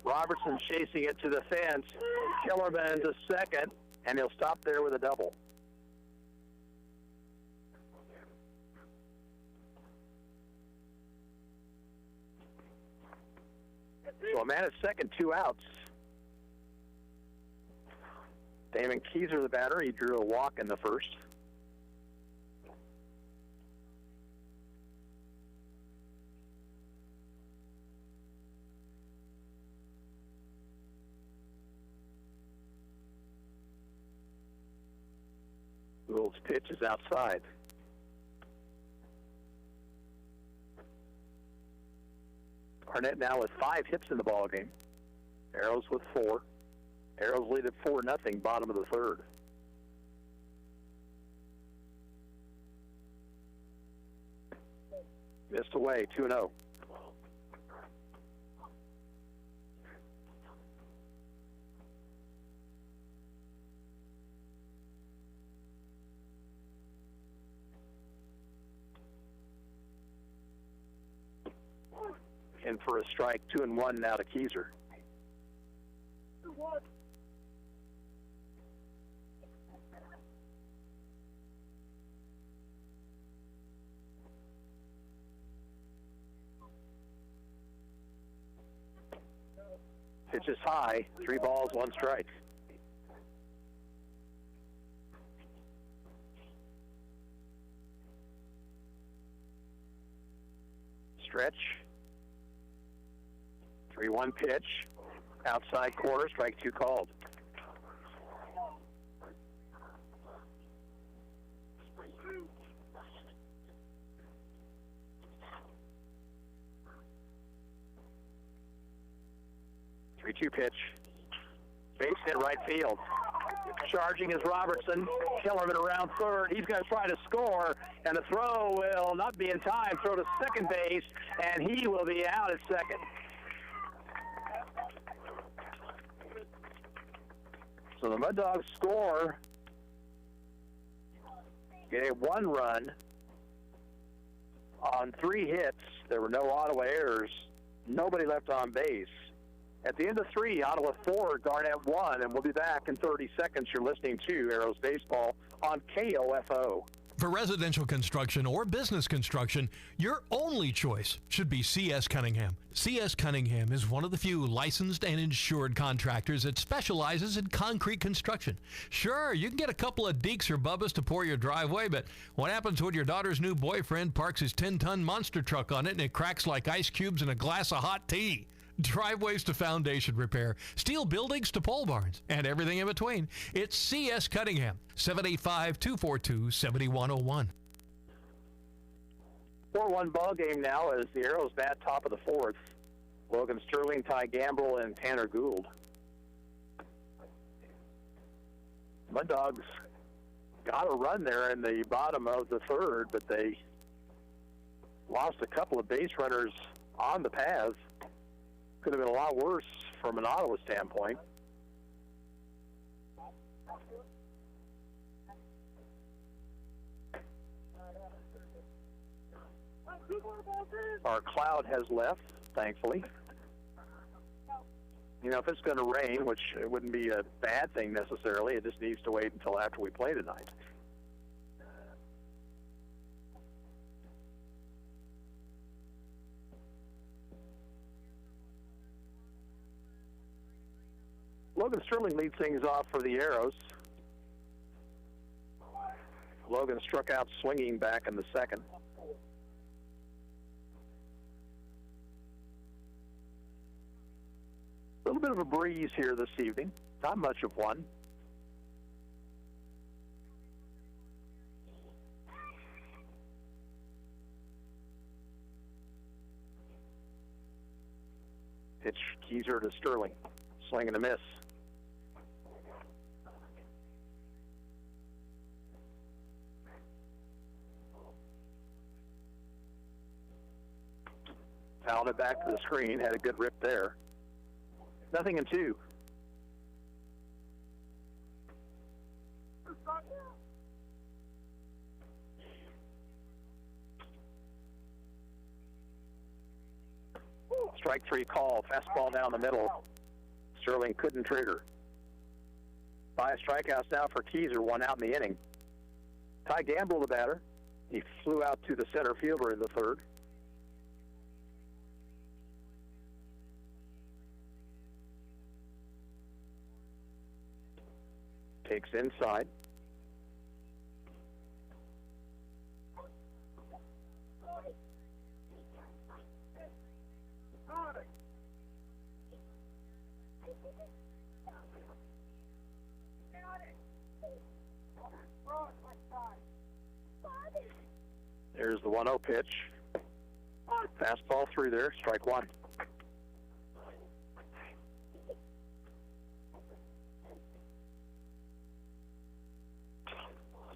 Robertson chasing it to the fence. Kellerman to second, and he'll stop there with a double. So a man at second, 2 outs. Damon Keyser, the batter, he drew a walk in the first. Gould's pitch is outside. Garnett now with 5 hits in the ball game. Arrows with 4. Arrows lead at 4-0, bottom of the third. Missed away, 2-0. In for a strike, 2-1 now to Keyser. 2-1. Pitch is high, 3 balls, 1 strike. Stretch. 3-1 pitch. Outside corner, strike 2 called. Three-two pitch. Base hit right field. Charging is Robertson. Kellerman around third. He's going to try to score, and the throw will not be in time. Throw to second base, and he will be out at second. So the Mud Dogs score. Get a 1 run on 3 hits. There were no Ottawa errors. Nobody left on base. At the end of 3, Ottawa 4, Garnett 1, and we'll be back in 30 seconds. You're listening to Arrows Baseball on KOFO. For residential construction or business construction, your only choice should be C.S. Cunningham. C.S. Cunningham is one of the few licensed and insured contractors that specializes in concrete construction. Sure, you can get a couple of deeks or bubbas to pour your driveway, but what happens when your daughter's new boyfriend parks his 10-ton monster truck on it and it cracks like ice cubes in a glass of hot tea? Driveways to foundation repair, steel buildings to pole barns, and everything in between. It's C.S. Cunningham, 785-242-7101. 4-1 ball game now as the Arrows bat top of the 4th. Logan Sterling, Ty Gamble, and Tanner Gould. Mud Dogs got a run there in the bottom of the 3rd, but they lost a couple of base runners on the path. Could have been a lot worse from an Ottawa standpoint. Our cloud has left, thankfully. You know, if it's going to rain, which it wouldn't be a bad thing necessarily, it just needs to wait until after we play tonight. Logan Sterling leads things off for the Arrows. Logan struck out swinging back in the second. A little bit of a breeze here this evening. Not much of one. Pitch Keyser to Sterling. Swing and a miss. Fouled it back to the screen. Had a good rip there. 0-2. Strike three call. Fastball down the middle. Sterling couldn't trigger. 5 strikeouts now for Keyser, 1 out in the inning. Ty Gamble, the batter. He flew out to the center fielder in the third. Takes inside. There's the 1-0 pitch. Fastball through there, strike one.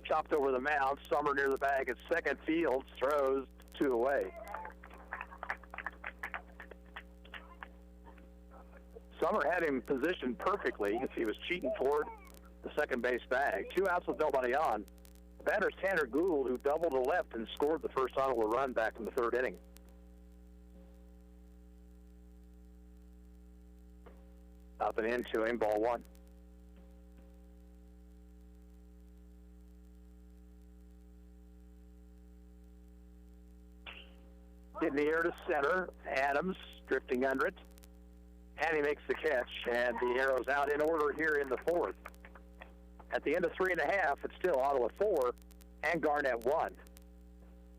Chopped over the mound. Summer near the bag at second field. Throws 2 away. Summer had him positioned perfectly as he was cheating toward the second base bag. 2 outs with nobody on. The batter's Tanner Gould, who doubled to left and scored the first Ottawa run back in the third inning. Up and into him, ball 1. In the air to center. Adams drifting under it. And he makes the catch. And the Arrows out in order here in the fourth. At the end of 3.5, it's still Ottawa 4 and Garnett 1.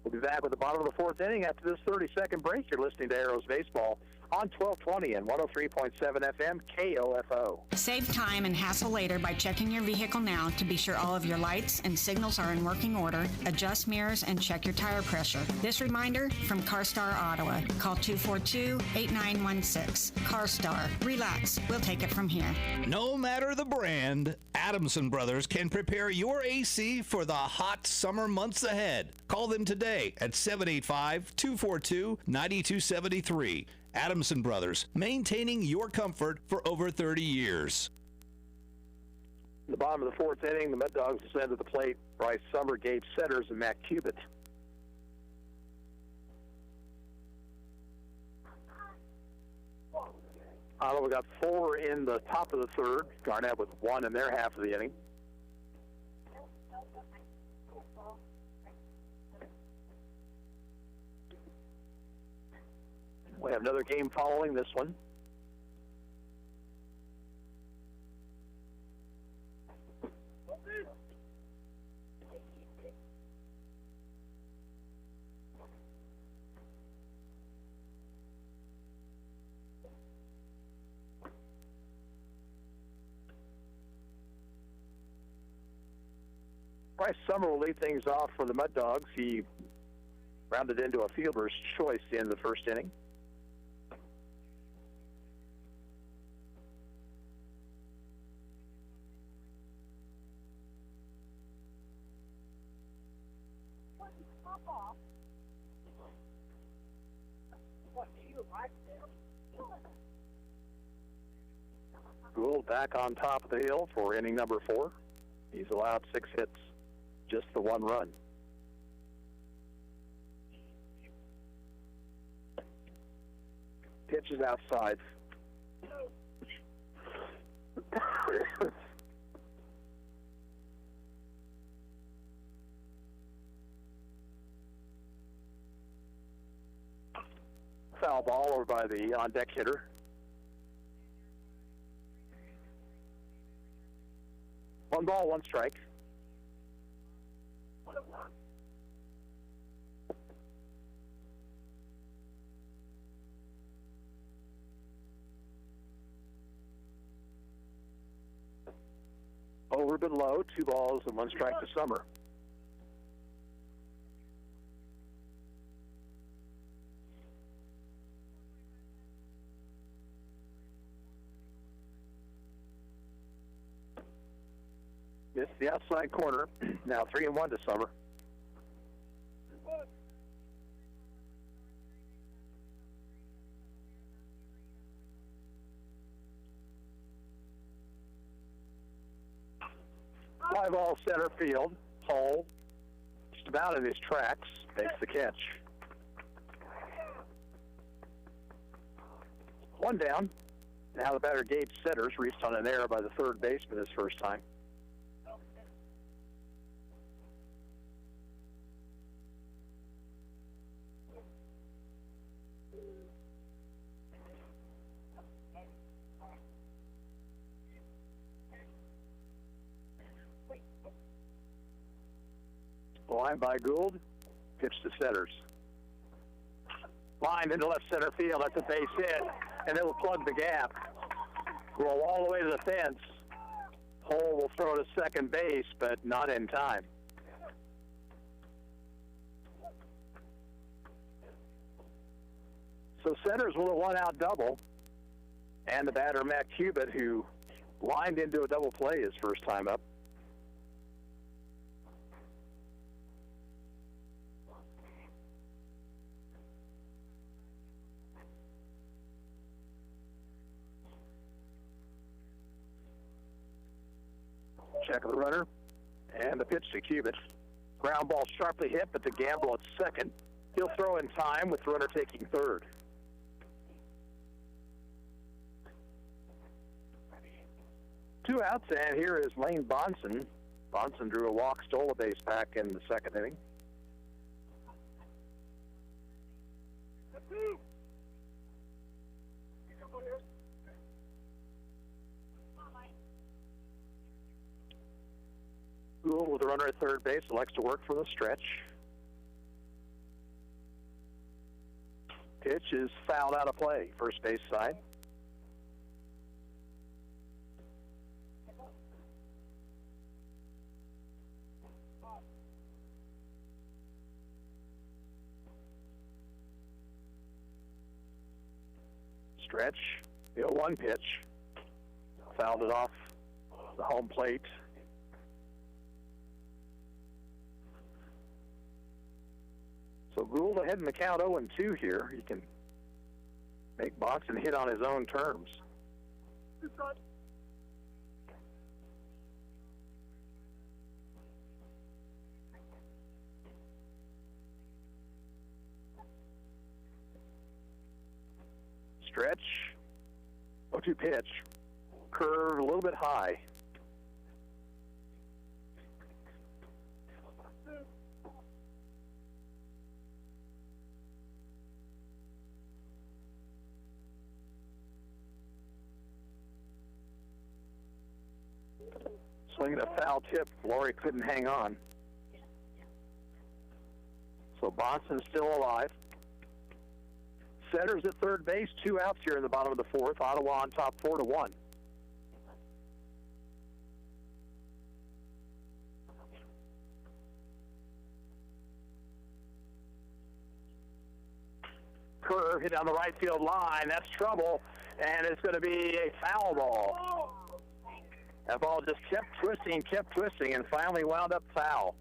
We'll be back with the bottom of the fourth inning after this 30-second break. You're listening to Arrows Baseball on 1220 and 103.7 FM KOFO. Save time and hassle later by checking your vehicle now to be sure all of your lights and signals are in working order, adjust mirrors, and check your tire pressure. This reminder from CarStar Ottawa. Call 242-8916. CarStar. Relax. We'll take it from here. No matter the brand, Adamson Brothers can prepare your AC for the hot summer months ahead. Call them today at 785-242-9273. Adamson Brothers, maintaining your comfort for over 30 years. In the bottom of the fourth inning, the Mud Dogs ascend to the plate. Bryce Summer, Gabe Setters, and Matt Cubitt. Ottawa got 4 in the top of the third. Garnett with 1 in their half of the inning. We have another game following this one. Bryce Summer will lead things off for the Mud Dogs. He rounded into a fielder's choice in the first inning. Gould back on top of the hill for inning number 4. He's allowed 6 hits, just the 1 run. Pitch is outside. Foul ball over by the on-deck hitter. One ball, one strike. Over but low, 2 balls and 1 strike to Summer. Missed the outside corner. Now 3-1 to Summer. Fly ball center field. Hole. Just about in his tracks. Makes the catch. 1 down. Now the batter Gabe Setters reached on an error by the third baseman his first time. Line by Gould, pitch to Setters. Line into left center field, that's a base hit, and it will plug the gap. Roll all the way to the fence. Hole will throw to second base, but not in time. So Setters will have 1-out double, and the batter Matt Cubitt, who lined into a double play his first time up. Check of the runner, and the pitch to Cubitt. Ground ball sharply hit, but to Gamble at second. He'll throw in time with the runner taking third. Two outs, and here is Lane Bonson. Bonson drew a walk, stole a base back in the second inning. Gould with a runner at third base, likes to work from the stretch. Pitch is fouled out of play, first base side. Stretch, 0-1 pitch. Fouled it off the home plate. So Gould ahead in the count 0-2 here. He can make Bonson hit on his own terms. Stretch, 0-2 pitch. Curve a little bit high. Swinging a foul tip, Laurie couldn't hang on. So Bonson's still alive. Setters at third base, 2 outs here in the bottom of the fourth. Ottawa on top 4-1. Curve hit down the right field line. That's trouble, and it's going to be a foul ball. That ball just kept twisting, and finally wound up foul.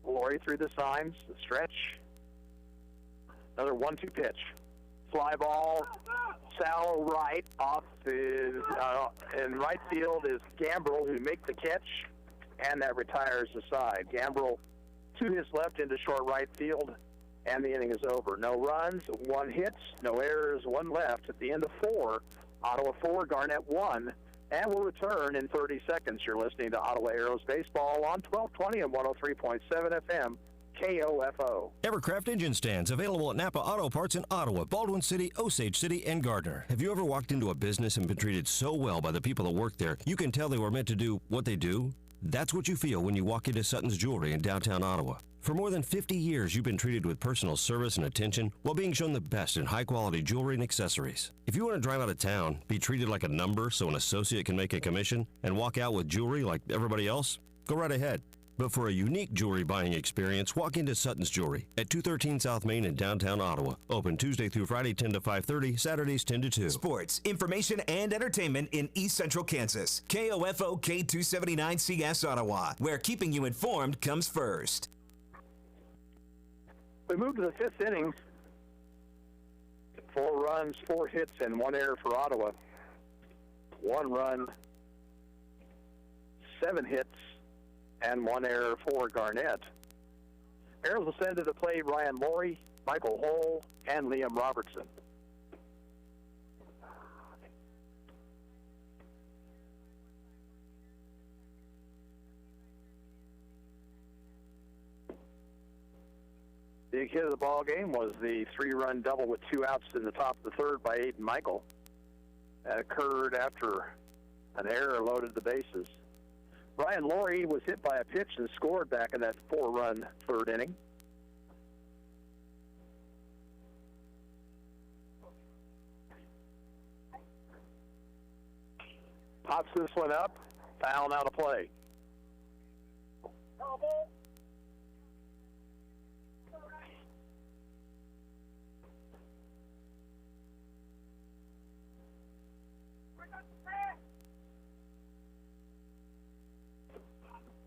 Laurie through the signs, the stretch. Another 1-2 pitch. Fly ball, Sal right off in right field is Gambrel, who makes the catch, and that retires the side. Gambrel to his left into short right field, and the inning is over. No runs, 1 hit, no errors, 1 left. At the end of 4, Ottawa 4, Garnett 1. And we'll return in 30 seconds. You're listening to Ottawa Arrows Baseball on 1220 and 103.7 FM, KOFO. Evercraft engine stands available at Napa Auto Parts in Ottawa, Baldwin City, Osage City, and Gardner. Have you ever walked into a business and been treated so well by the people that work there, you can tell they were meant to do what they do? That's what you feel when you walk into Sutton's Jewelry in downtown Ottawa. For more than 50 years, you've been treated with personal service and attention while being shown the best in high-quality jewelry and accessories. If you want to drive out of town, be treated like a number so an associate can make a commission, and walk out with jewelry like everybody else, go right ahead. But for a unique jewelry buying experience, walk into Sutton's Jewelry at 213 South Main in downtown Ottawa. Open Tuesday through Friday 10 to 5:30, Saturdays 10 to 2. Sports, information, and entertainment in East Central Kansas. KOFO K279CS Ottawa, where keeping you informed comes first. We move to the 5th inning. 4 runs, 4 hits, and 1 error for Ottawa. 1 run, 7 hits, and 1 error for Garnett. Arrows will send to the plate Ryan Laurie, Michael Hull, and Liam Robertson. Big hit of the ball game was the 3-run double with 2 outs in the top of the 3rd by Aiden Michael. That occurred after an error loaded the bases. Ryan Laurie was hit by a pitch and scored back in that 4-run 3rd inning. Pops this one up, foul out of play.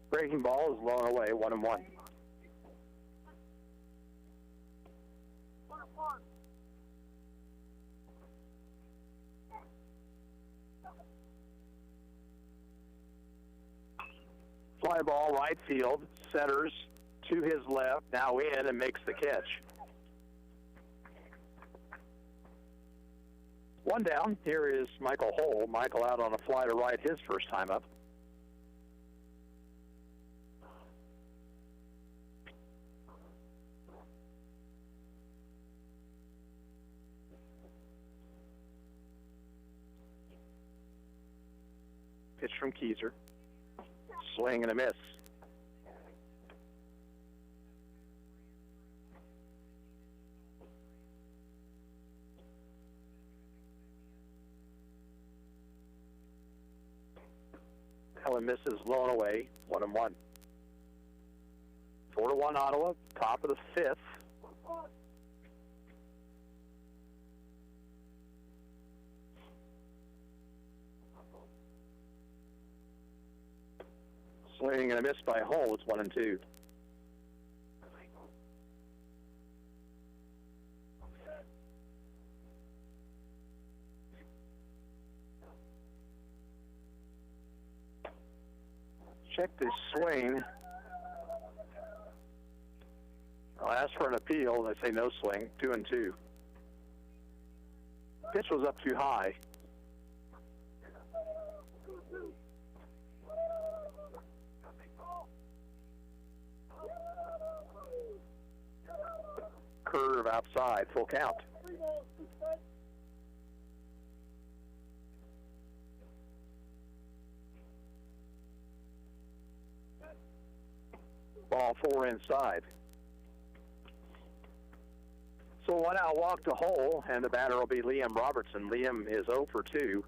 Breaking ball is blown away, 1-1. Fly ball right field, centers to his left, now in and makes the catch. 1 down. Here is Michael Hull. Michael out on a fly to right his first time up. Pitch from Keyser. Swing and a miss. Helen misses, blown away, 1-1. 4-1 Ottawa, top of the 5th. Swing and a miss by Hull. It's 1-2. Check this swing. I'll ask for an appeal. They say no swing. 2-2. Pitch was up too high. Curve outside, full count. Ball 4 inside. So 1 out walk to Hull, and the batter will be Liam Robertson. Liam is 0 for 2.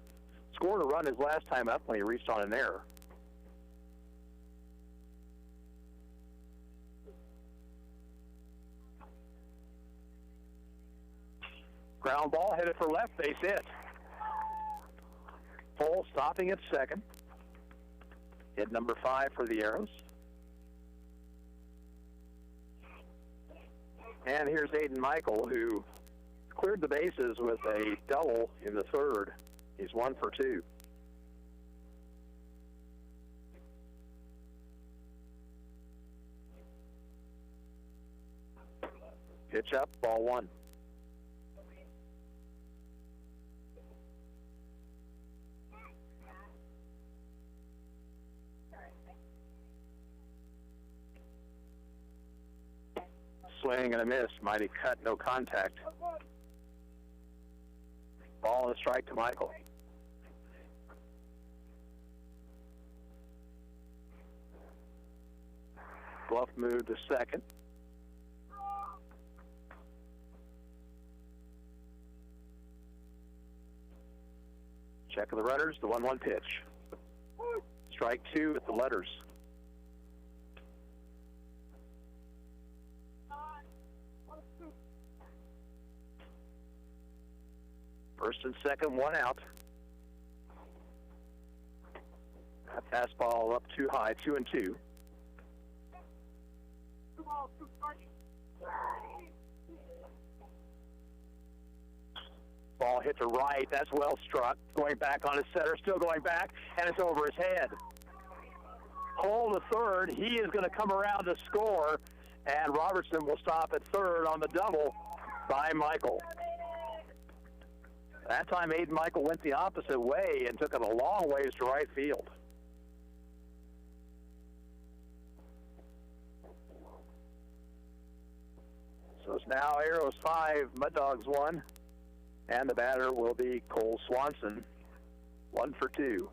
Scored a run his last time up when he reached on an error. Ground ball headed for left, base hit. Hull stopping at second. Hit number 5 for the Arrows. And here's Aiden Michael, who cleared the bases with a double in the 3rd. He's 1 for 2. Pitch up, ball 1. Swing and a miss. Mighty cut, no contact. Ball and a strike to Michael. Bluff move to second. Check of the runners, the 1-1 pitch. Strike two at the letters. First and second, one out. That fastball up too high, 2-2. Ball hit to right. That's well struck. Going back on his setter, still going back, and it's over his head. Hole to third. He is going to come around to score, and Robertson will stop at third on the double by Michael. That time, Aiden Michael went the opposite way and took it a long ways to right field. So it's now Arrows 5, Mud Dogs 1, and the batter will be Cole Swanson, 1 for 2.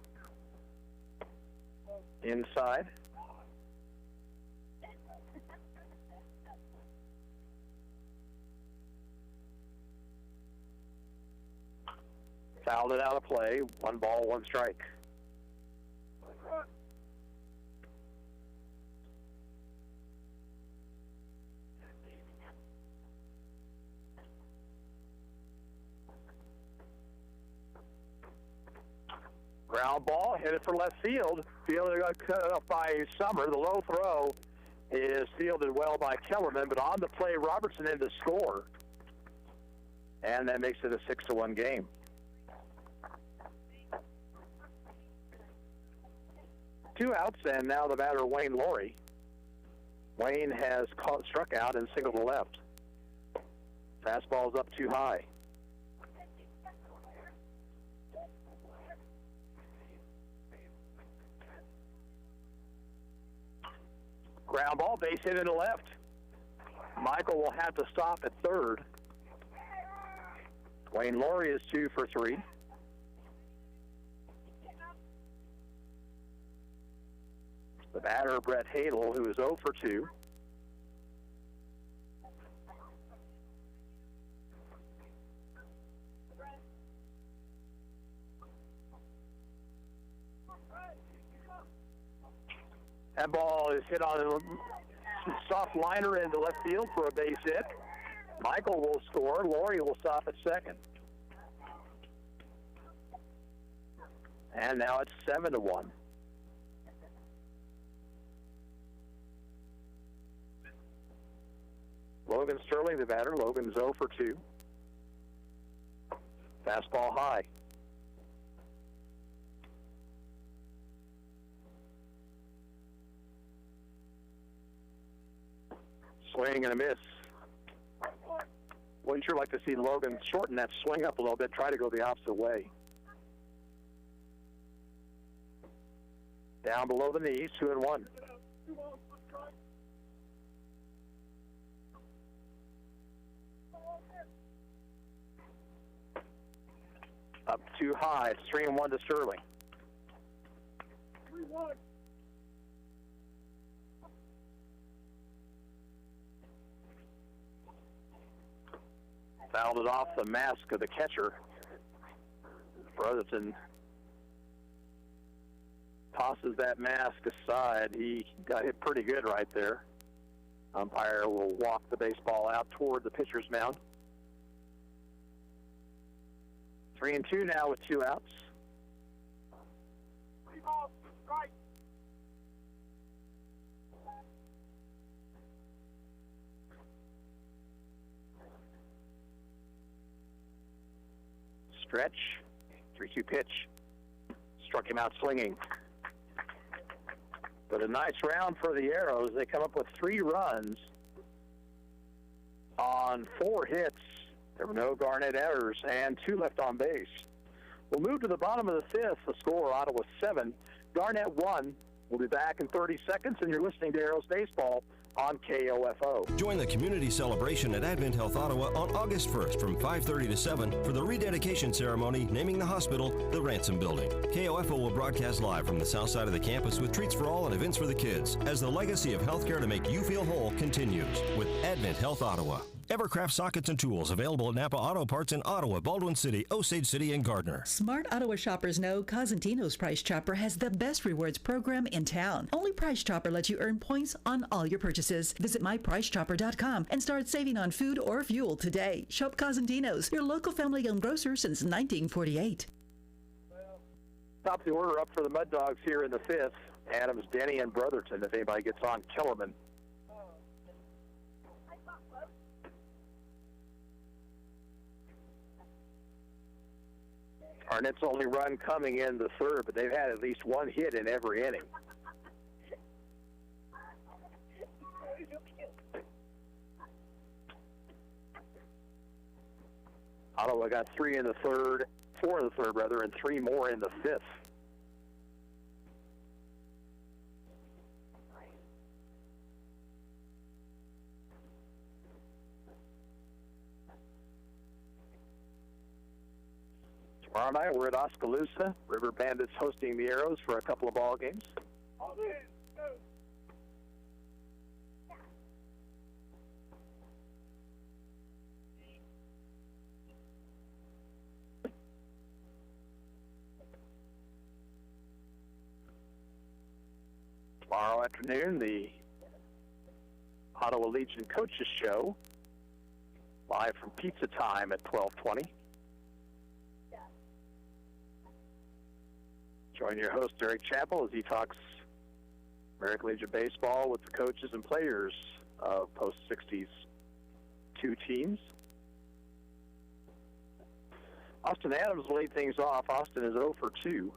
Inside. Fouled it out of play. 1 ball, 1 strike. Ground ball, hit it for left field. Fielded cut off by Summer. The low throw is fielded well by Kellerman, but on the play, Robertson in to score. And that makes it a 6-1 game. Two outs, and now the batter, Wayne Laurie. Wayne has struck out and singled to left. Fastball's up too high. Ground ball, base hit into left. Michael will have to stop at third. Wayne Laurie is 2 for 3. The batter, Brett Hadel, who is 0 for 2. That ball is hit on a soft liner into left field for a base hit. Michael will score. Laurie will stop at second. And now it's 7-1. Logan Sterling, the batter. Logan's 0 for 2. Fastball high. Swing and a miss. Wouldn't sure like to see Logan shorten that swing up a little bit, try to go the opposite way. Down below the knees, 2-1. Up too high. It's 3-1 to Sterling. 3-1. Fouled it off the mask of the catcher. Brotherton tosses that mask aside. He got hit pretty good right there. Umpire will walk the baseball out toward the pitcher's mound. 3-2 now with 2 outs. 3 balls, strike. Stretch, 3-2 pitch. Struck him out swinging. But a nice round for the Arrows. They come up with 3 runs on 4 hits. There were no Garnett errors and 2 left on base. We'll move to the bottom of the 5th. The score, Ottawa 7, Garnett 1. We'll be back in 30 seconds, and you're listening to Arrows Baseball on KOFO. Join the community celebration at Advent Health Ottawa on August 1st from 5:30 to 7 for the rededication ceremony naming the hospital the Ransom Building. KOFO will broadcast live from the south side of the campus with treats for all and events for the kids as the legacy of healthcare to make you feel whole continues with Advent Health Ottawa. Evercraft sockets and tools available at Napa Auto Parts in Ottawa, Baldwin City, Osage City, and Gardner. Smart Ottawa shoppers know Cosentino's Price Chopper has the best rewards program in town. Only Price Chopper lets you earn points on all your purchases. Visit mypricechopper.com and start saving on food or fuel today. Shop Cosentino's, your local family-owned grocer since 1948. Top of the order up for the Mud Dogs here in the fifth. Adams, Denny, and Brotherton. If anybody gets on, Kellerman. Garnett's only run coming in the third, but they've had at least one hit in every inning. Ottawa got 4 in the third, and 3 more in the fifth. Tomorrow night, we're at Oskaloosa. River Bandits hosting the Arrows for a couple of ball games. Tomorrow afternoon, the Ottawa Legion Coaches Show, live from Pizza Time at 12:20. Join your host, Eric Chappell, as he talks American Legion Baseball with the coaches and players of post-60s 2 teams. Austin Adams will lead things off. Austin is 0 for 2.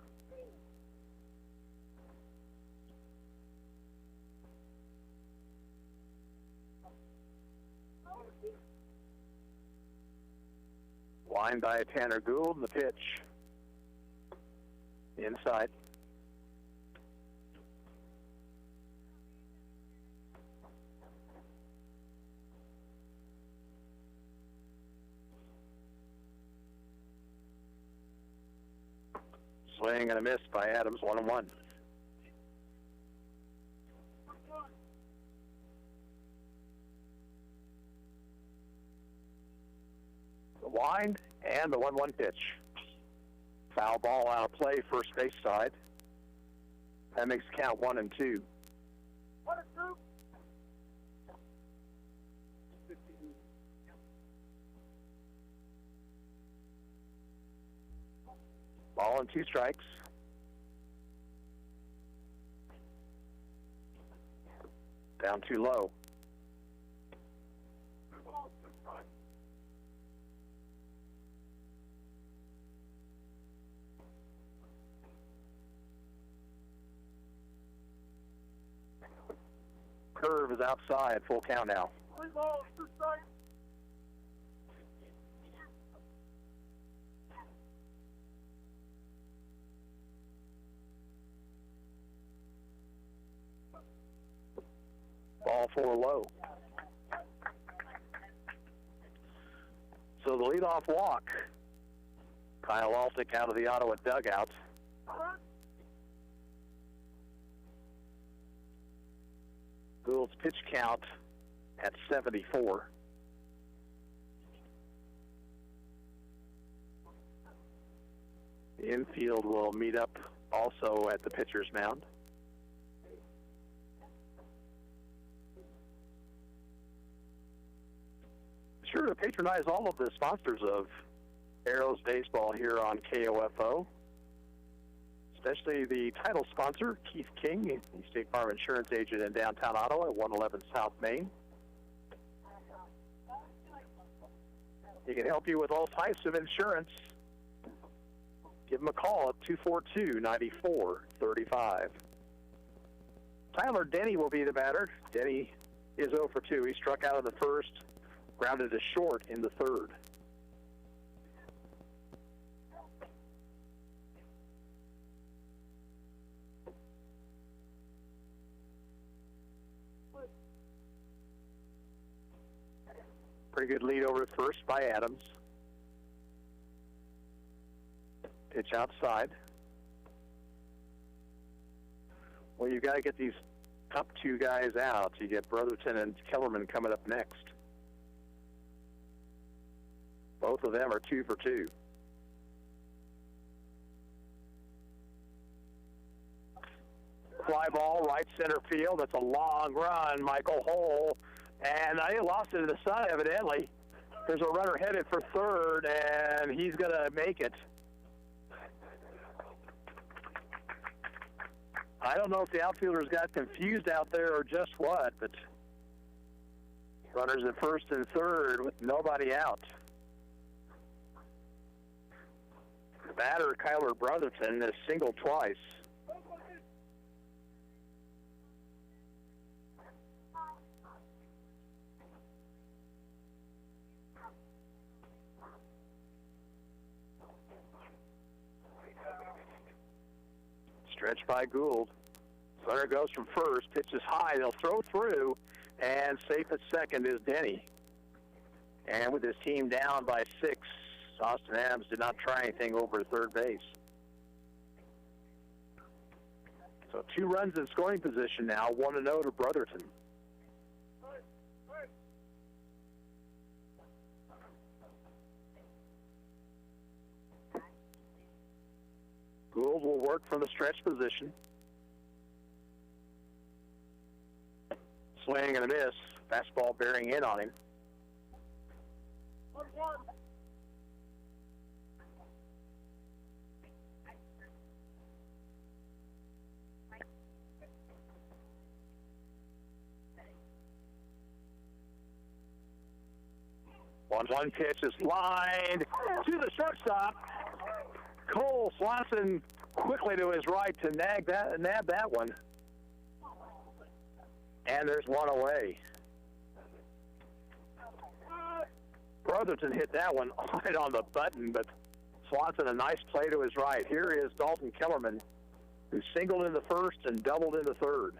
Line by Tanner Gould, and the pitch. Inside. Swing and a miss by Adams, 1-1. The wind and the 1-1 pitch. Foul ball out of play, first base side. That makes count 1 and 2. 1 and 2. Ball and 2 strikes. Down too low. Curve is outside, full count now. 3 balls, 2 strikes. Ball 4 low. So the leadoff walk. Kyle Altick out of the Ottawa dugout. Gould's pitch count at 74. The infield will meet up also at the pitcher's mound. Be sure to patronize all of the sponsors of Arrows Baseball here on KOFO. Especially the title sponsor, Keith King, the State Farm Insurance agent in downtown Ottawa at 111 South Main. He can help you with all types of insurance. Give him a call at 242-9435. Tyler Denny will be the batter. Denny is 0 for 2. He struck out in the first, grounded to short in the third. Pretty good lead over at first by Adams. Pitch outside. Well, you've got to get these top two guys out. You get Brotherton and Kellerman coming up next. Both of them are 2 for 2. Fly ball, right center field. That's a long run. Michael Hole. And I lost it to the sun, evidently. There's a runner headed for third, and he's going to make it. I don't know if the outfielders got confused out there or just what, but runners at first and third with nobody out. The batter, Kyler Brotherton, is singled twice. Stretch by Gould. Runner goes from first, pitches high, they'll throw through, and safe at second is Denny. And with his team down by 6, Austin Adams did not try anything over third base. So 2 runs in scoring position now, 1-0 to Brotherton. Gould will work from the stretch position. Swing and a miss. Fastball bearing in on him. One pitch is lined to the shortstop. Cole Swanson quickly to his right to nab that one. And there's one away. Brotherton hit that one right on the button, but Swanson a nice play to his right. Here is Dalton Kellerman, who singled in the first and doubled in the third.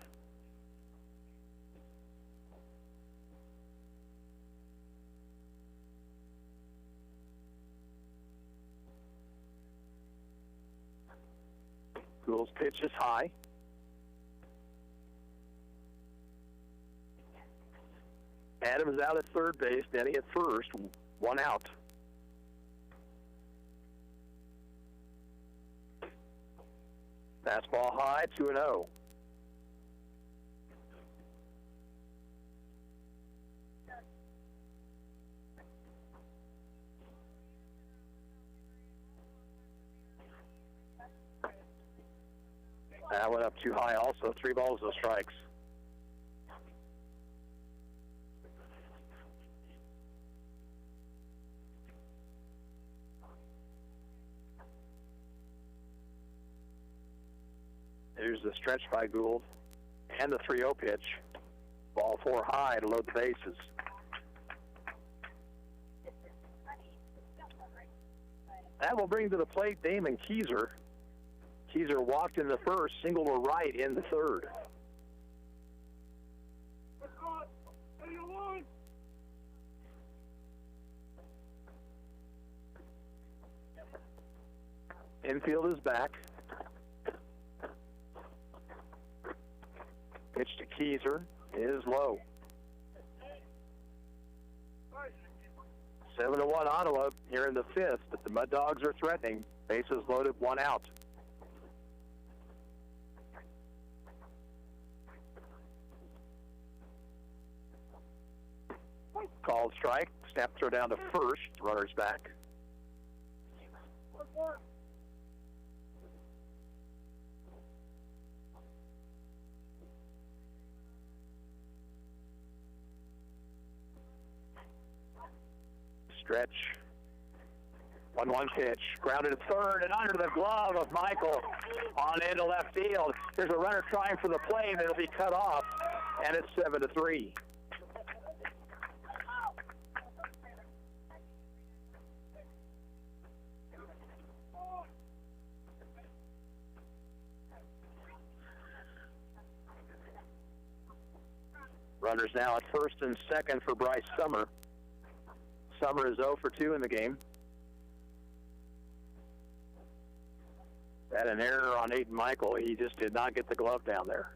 Gould's pitch is high. Adams out at third base, Denny at first, 1 out. Fastball high, 2-0. That went up too high also. 3 balls, no strikes. There's the stretch by Gould and the 3-0 pitch. Ball 4 high to load the bases. That will bring to the plate Damon Keyser. Keyser walked in the first, singled to right in the third. Infield is back. Pitch to Keyser is low. 7-1 Ottawa here in the 5th, but the Mud Dogs are threatening. Bases loaded, 1 out. Called strike. Snap throw down to first. Runners back. Stretch. 1-1 pitch. Grounded to third and under the glove of Michael on into left field. There's a runner trying for the play, and it'll be cut off, and it's 7-3. Runners now at first and second for Bryce Summer. Summer is 0 for 2 in the game. Had an error on Aiden Michael. He just did not get the glove down there.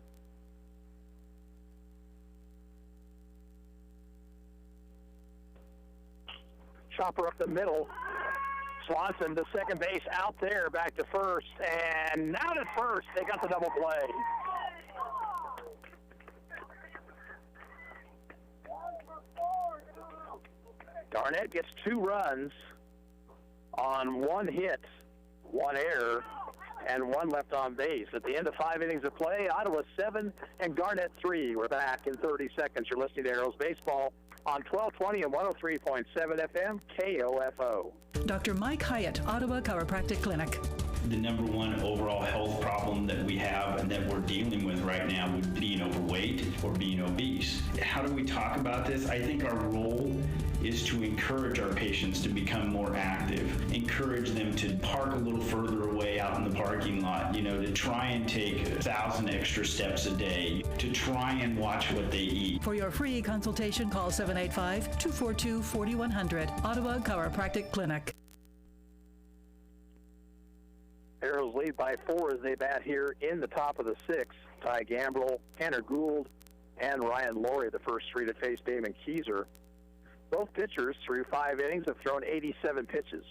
Chopper up the middle. Swanson to second base, out there, back to first, and out at first. They got the double play. Garnett gets 2 runs on 1 hit, 1 error, and 1 left on base. At the end of 5 innings of play, Ottawa 7 and Garnett 3. We're back in 30 seconds. You're listening to Arrows Baseball on 1220 and 103.7 FM, KOFO. Dr. Mike Hyatt, Ottawa Chiropractic Clinic. The number one overall health problem that we have and that we're dealing with right now would be being overweight or being obese. How do we talk about this? I think our role is to encourage our patients to become more active, encourage them to park a little further away out in the parking lot, to try and take 1,000 extra steps a day, to try and watch what they eat. For your free consultation, call 785-242-4100, Ottawa Chiropractic Clinic. Arrows lead by 4 as they bat here in the top of the 6th. Ty Gambrell, Tanner Gould, and Ryan Laurie, the first 3 to face Damon Keyser. Both pitchers, through 5 innings, have thrown 87 pitches.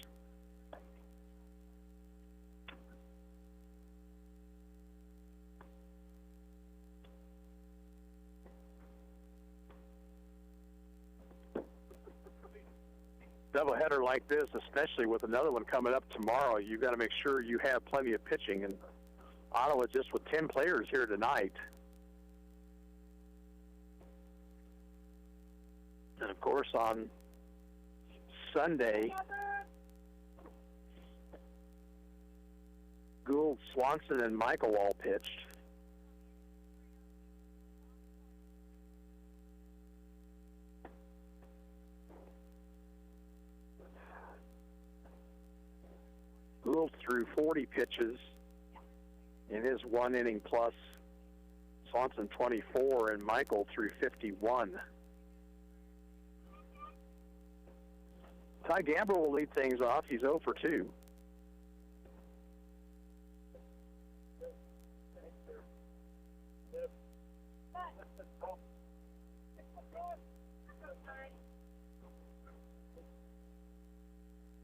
Doubleheader like this, especially with another one coming up tomorrow, you've got to make sure you have plenty of pitching. And Ottawa just with 10 players here tonight. And, of course, on Sunday, Gould, Swanson, and Michael all pitched. Gould threw 40 pitches in his 1 inning plus. Swanson 24, and Michael threw 51. Ty Gambrell will lead things off. He's 0 for 2.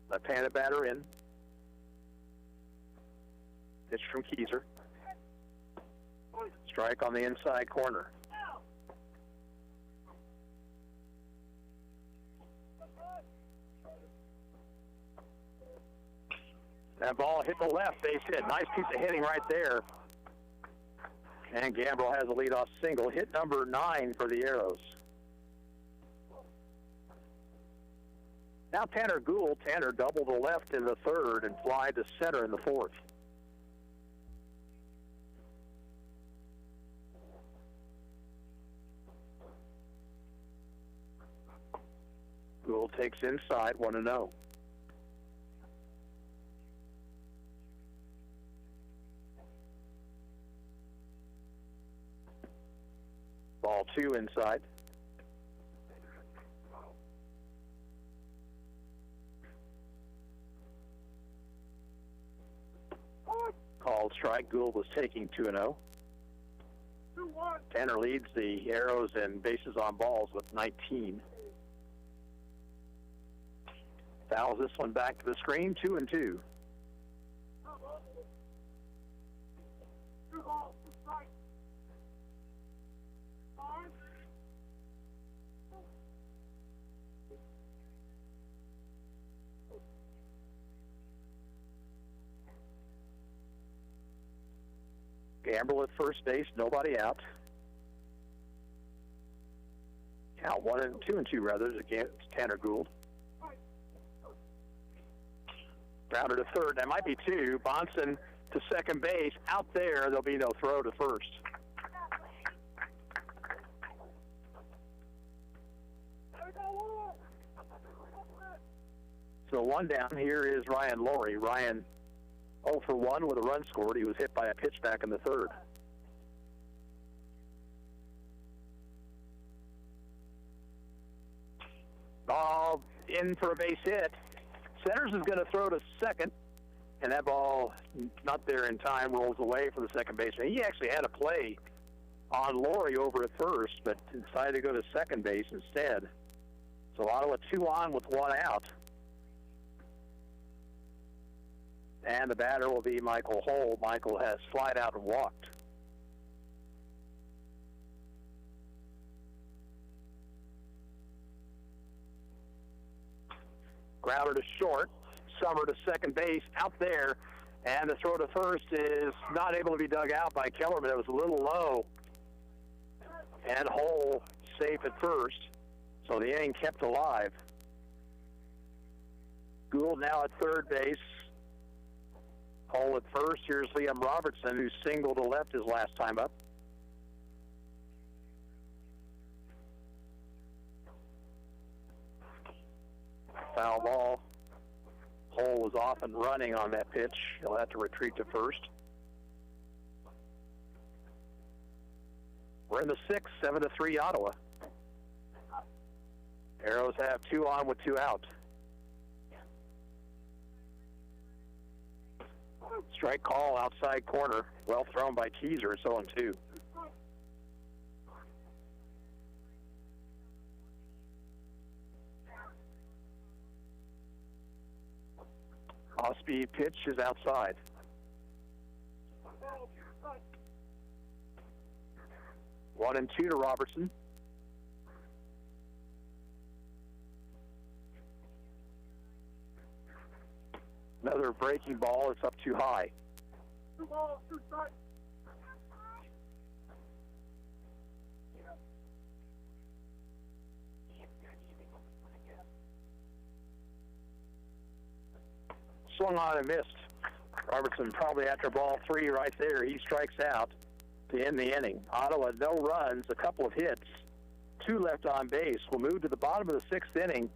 Left-handed batter in. Pitch from Keyser. Strike on the inside corner. That ball hit the left, base hit. Nice piece of hitting right there. And Gambrell has a leadoff single. Hit number 9 for the Arrows. Now Tanner Gould. Tanner doubled to left in the 3rd and fly to center in the 4th. Gould takes inside, 1-0. Ball 2 inside. Called strike. Gould was taking 2-0. Tanner leads the Arrows in bases on balls with 19. Fouls this one back to the screen, 2-2. Gambrell at first base, nobody out. Count 2-2 rather against Tanner Gould. Rounder to third. That might be 2. Bonson to second base. Out there, there'll be no throw to first. So 1 down. Here is Ryan Laurie. Ryan 0 for 1 with a run scored. He was hit by a pitch back in the 3rd. Ball in for a base hit. Centers is going to throw to second, and that ball, not there in time, rolls away for the second baseman. He actually had a play on Laurie over at first, but decided to go to second base instead. So Ottawa 2 on with 1 out. And the batter will be Michael Hull. Michael has flied out and walked. Grounder to short. Summer to second base, out there. And the throw to first is not able to be dug out by Kellerman. It was a little low. And Hull safe at first. So the inning kept alive. Gould now at third base. Hull at first. Here's Liam Robertson, who singled to left his last time up. Foul ball. Hull was off and running on that pitch. He'll have to retreat to first. We're in the 6th, 7-3 Ottawa. Arrows have 2 on with 2 out. Strike call outside corner. Well thrown by Teaser. It's 0-2. Off-speed pitch is outside. One and 2 to Robertson. Another breaking ball. It's up too high. 2 balls, 2 strikes. Swung on and missed. Robertson probably after ball 3 right there. He strikes out to end the inning. Ottawa, no runs, a couple of hits, 2 left on base. We'll move to the bottom of the 6th inning.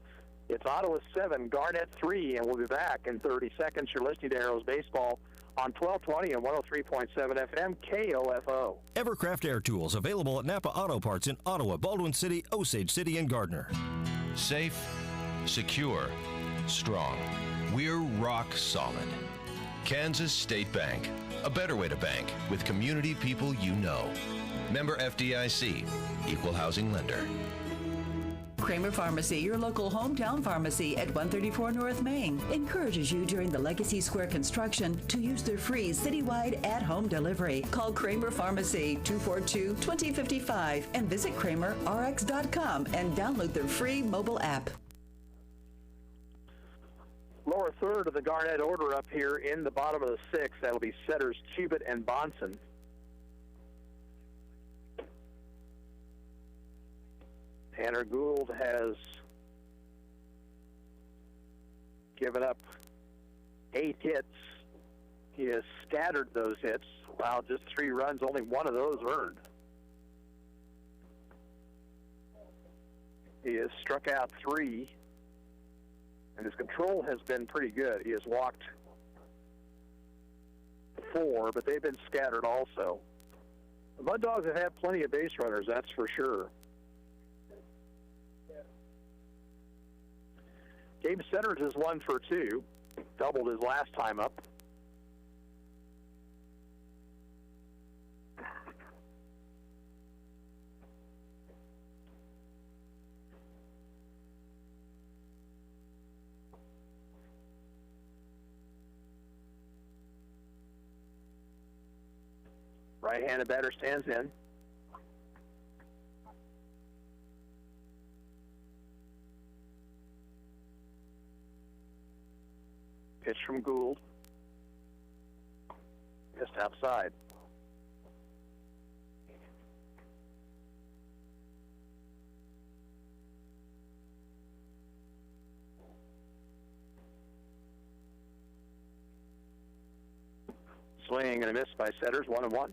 It's Ottawa 7, Garnett 3, and we'll be back in 30 seconds. You're listening to Arrows Baseball on 1220 and 103.7 FM KOFO. Evercraft Air Tools available at Napa Auto Parts in Ottawa, Baldwin City, Osage City, and Gardner. Safe, secure, strong. We're rock solid. Kansas State Bank. A better way to bank with community people you know. Member FDIC. Equal housing lender. Kramer Pharmacy, your local hometown pharmacy at 134 North Main, encourages you during the Legacy Square construction to use their free citywide at-home delivery. Call Kramer Pharmacy 242-2055 and visit KramerRx.com and download their free mobile app. Lower third of the Garnett order up here in the bottom of the 6th. That'll be setters Cubitt and Bonson. Tanner Gould has given up 8 hits. He has scattered those hits. Wow, just 3 runs, only 1 of those earned. He has struck out 3, and his control has been pretty good. He has walked 4, but they've been scattered also. The Mud Dogs have had plenty of base runners, that's for sure. Gabe Centers is 1 for 2, doubled his last time up. Right-handed batter stands in. Pitch from Gould. Just outside. Swing and a miss by Setters, 1-1.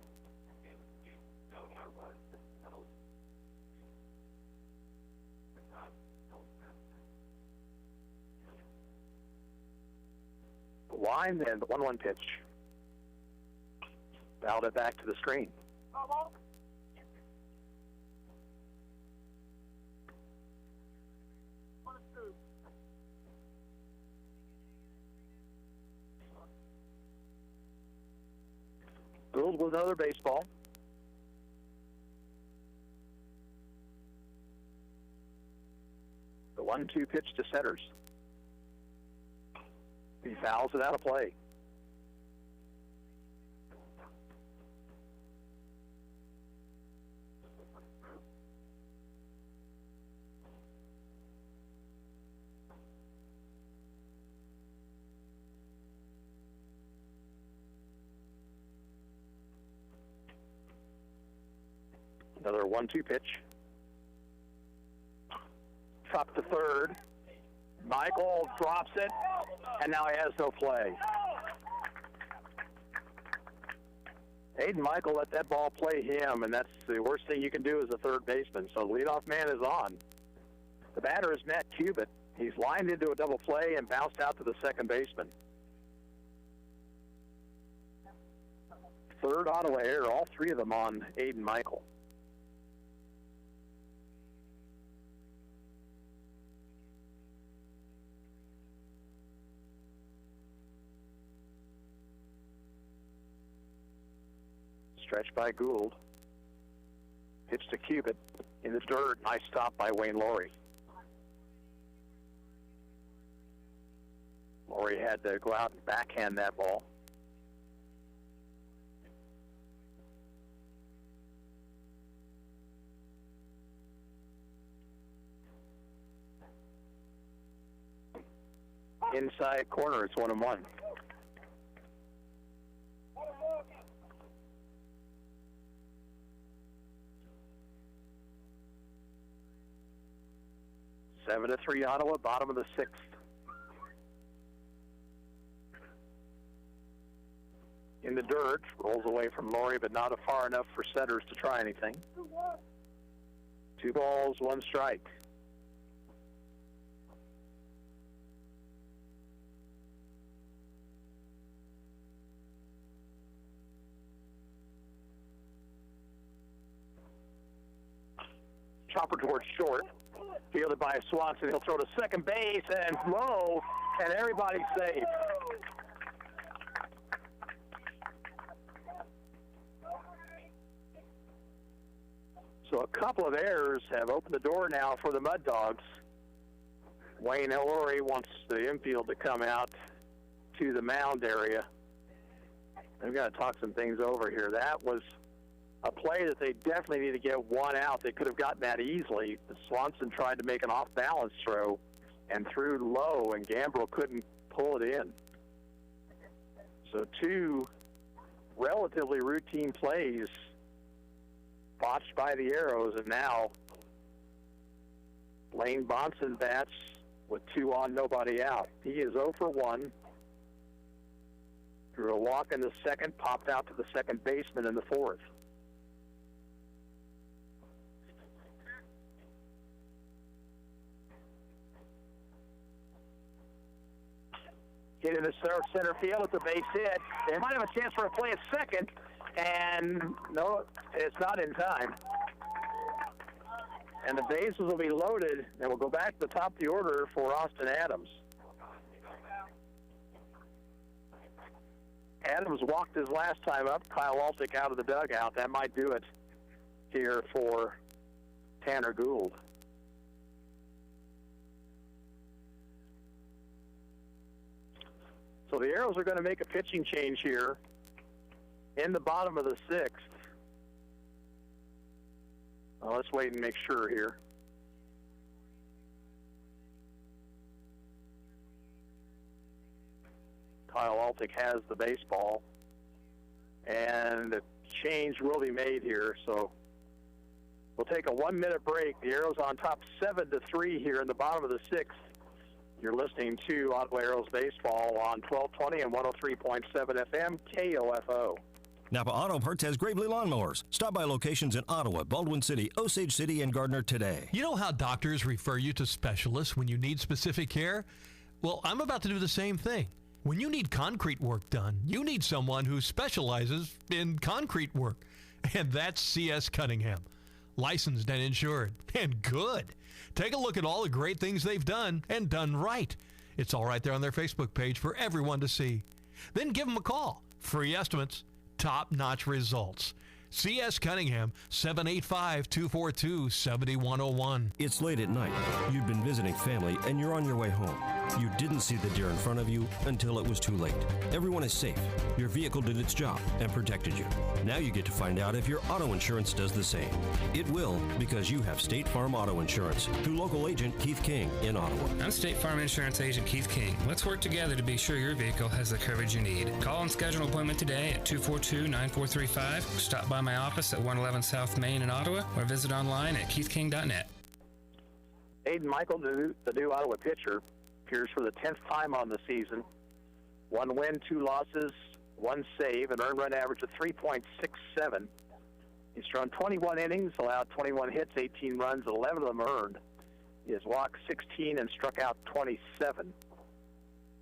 Line, then the 1-1 pitch. Fouled it back to the screen. with another baseball. The 1-2 pitch to Setters. He fouls it out of play. Another 1-2 pitch. Up to third. Michael drops it, and now he has no play. Aiden Michael let that ball play him, and that's the worst thing you can do as a third baseman. So the leadoff man is on. The batter is Matt Cubitt. He's lined into a double play and bounced out to the second baseman. Third Ottawa error, all three of them on Aiden Michael. Stretch by Gould. Pitch to Cubitt in the dirt. Nice stop by Wayne Laurie. Laurie had to go out and backhand that ball. Inside corner, it's 1-1. Seven to 3 Ottawa, bottom of the sixth. In the dirt, rolls away from Laurie, but not far enough for Setters to try anything. 2 balls, 1 strike. Chopper towards short. Fielded by Swanson. He'll throw to second base and low, and everybody's safe. So a couple of errors have opened the door now for the Mud Dogs. Wayne Laurie wants the infield to come out to the mound area. They've got to talk some things over here. That was a play that they definitely need to get one out. They could have gotten that easily. Swanson tried to make an off-balance throw and threw low, and Gambrell couldn't pull it in. So 2 relatively routine plays botched by the Arrows, and now Lane Bonson bats with 2 on, nobody out. He is 0 for 1. Drew a walk in the second, popped out to the second baseman in the fourth. Hit in the center field. It's a base hit. They might have a chance for a play at second, and no, it's not in time. And the bases will be loaded, and we'll go back to the top of the order for Austin Adams. Adams walked his last time up. Kyle Altick out of the dugout. That might do it here for Tanner Gould. So the Arrows are going to make a pitching change here in the bottom of the sixth. Well, let's wait and make sure here. Kyle Altick has the baseball, and a change will be made here. So we'll take a 1-minute break. The Arrows on top 7-3 here in the bottom of the sixth. You're listening to Ottawa Arrows Baseball on 1220 and 103.7 FM, KOFO. Napa Auto Parts has Gravely Lawnmowers. Stop by locations in Ottawa, Baldwin City, Osage City, and Gardner today. You know how doctors refer you to specialists when you need specific care? Well, I'm about to do the same thing. When you need concrete work done, you need someone who specializes in concrete work. And that's C.S. Cunningham. Licensed and insured. And good. Take a look at all the great things they've done and done right. It's all right there on their Facebook page for everyone to see. Then give them a call. Free estimates. top-notch results. C.S. Cunningham, 785-242-7101. It's late at night. You've been visiting family and you're on your way home. You didn't see the deer in front of you until it was too late. Everyone is safe. Your vehicle did its job and protected you. Now you get to find out if your auto insurance does the same. It will, because you have State Farm Auto Insurance through local agent Keith King in Ottawa. I'm State Farm Insurance Agent Keith King. Let's work together to be sure your vehicle has the coverage you need. Call and schedule an appointment today at 242-9435. Stop by my office at 111 South Main in Ottawa or visit online at keithking.net. Aiden Michael, the new Ottawa pitcher, appears for the 10th time on the season. 1 win, 2 losses, 1 save, an earned run average of 3.67. He's thrown 21 innings, allowed 21 hits, 18 runs, 11 of them earned. He has walked 16 and struck out 27.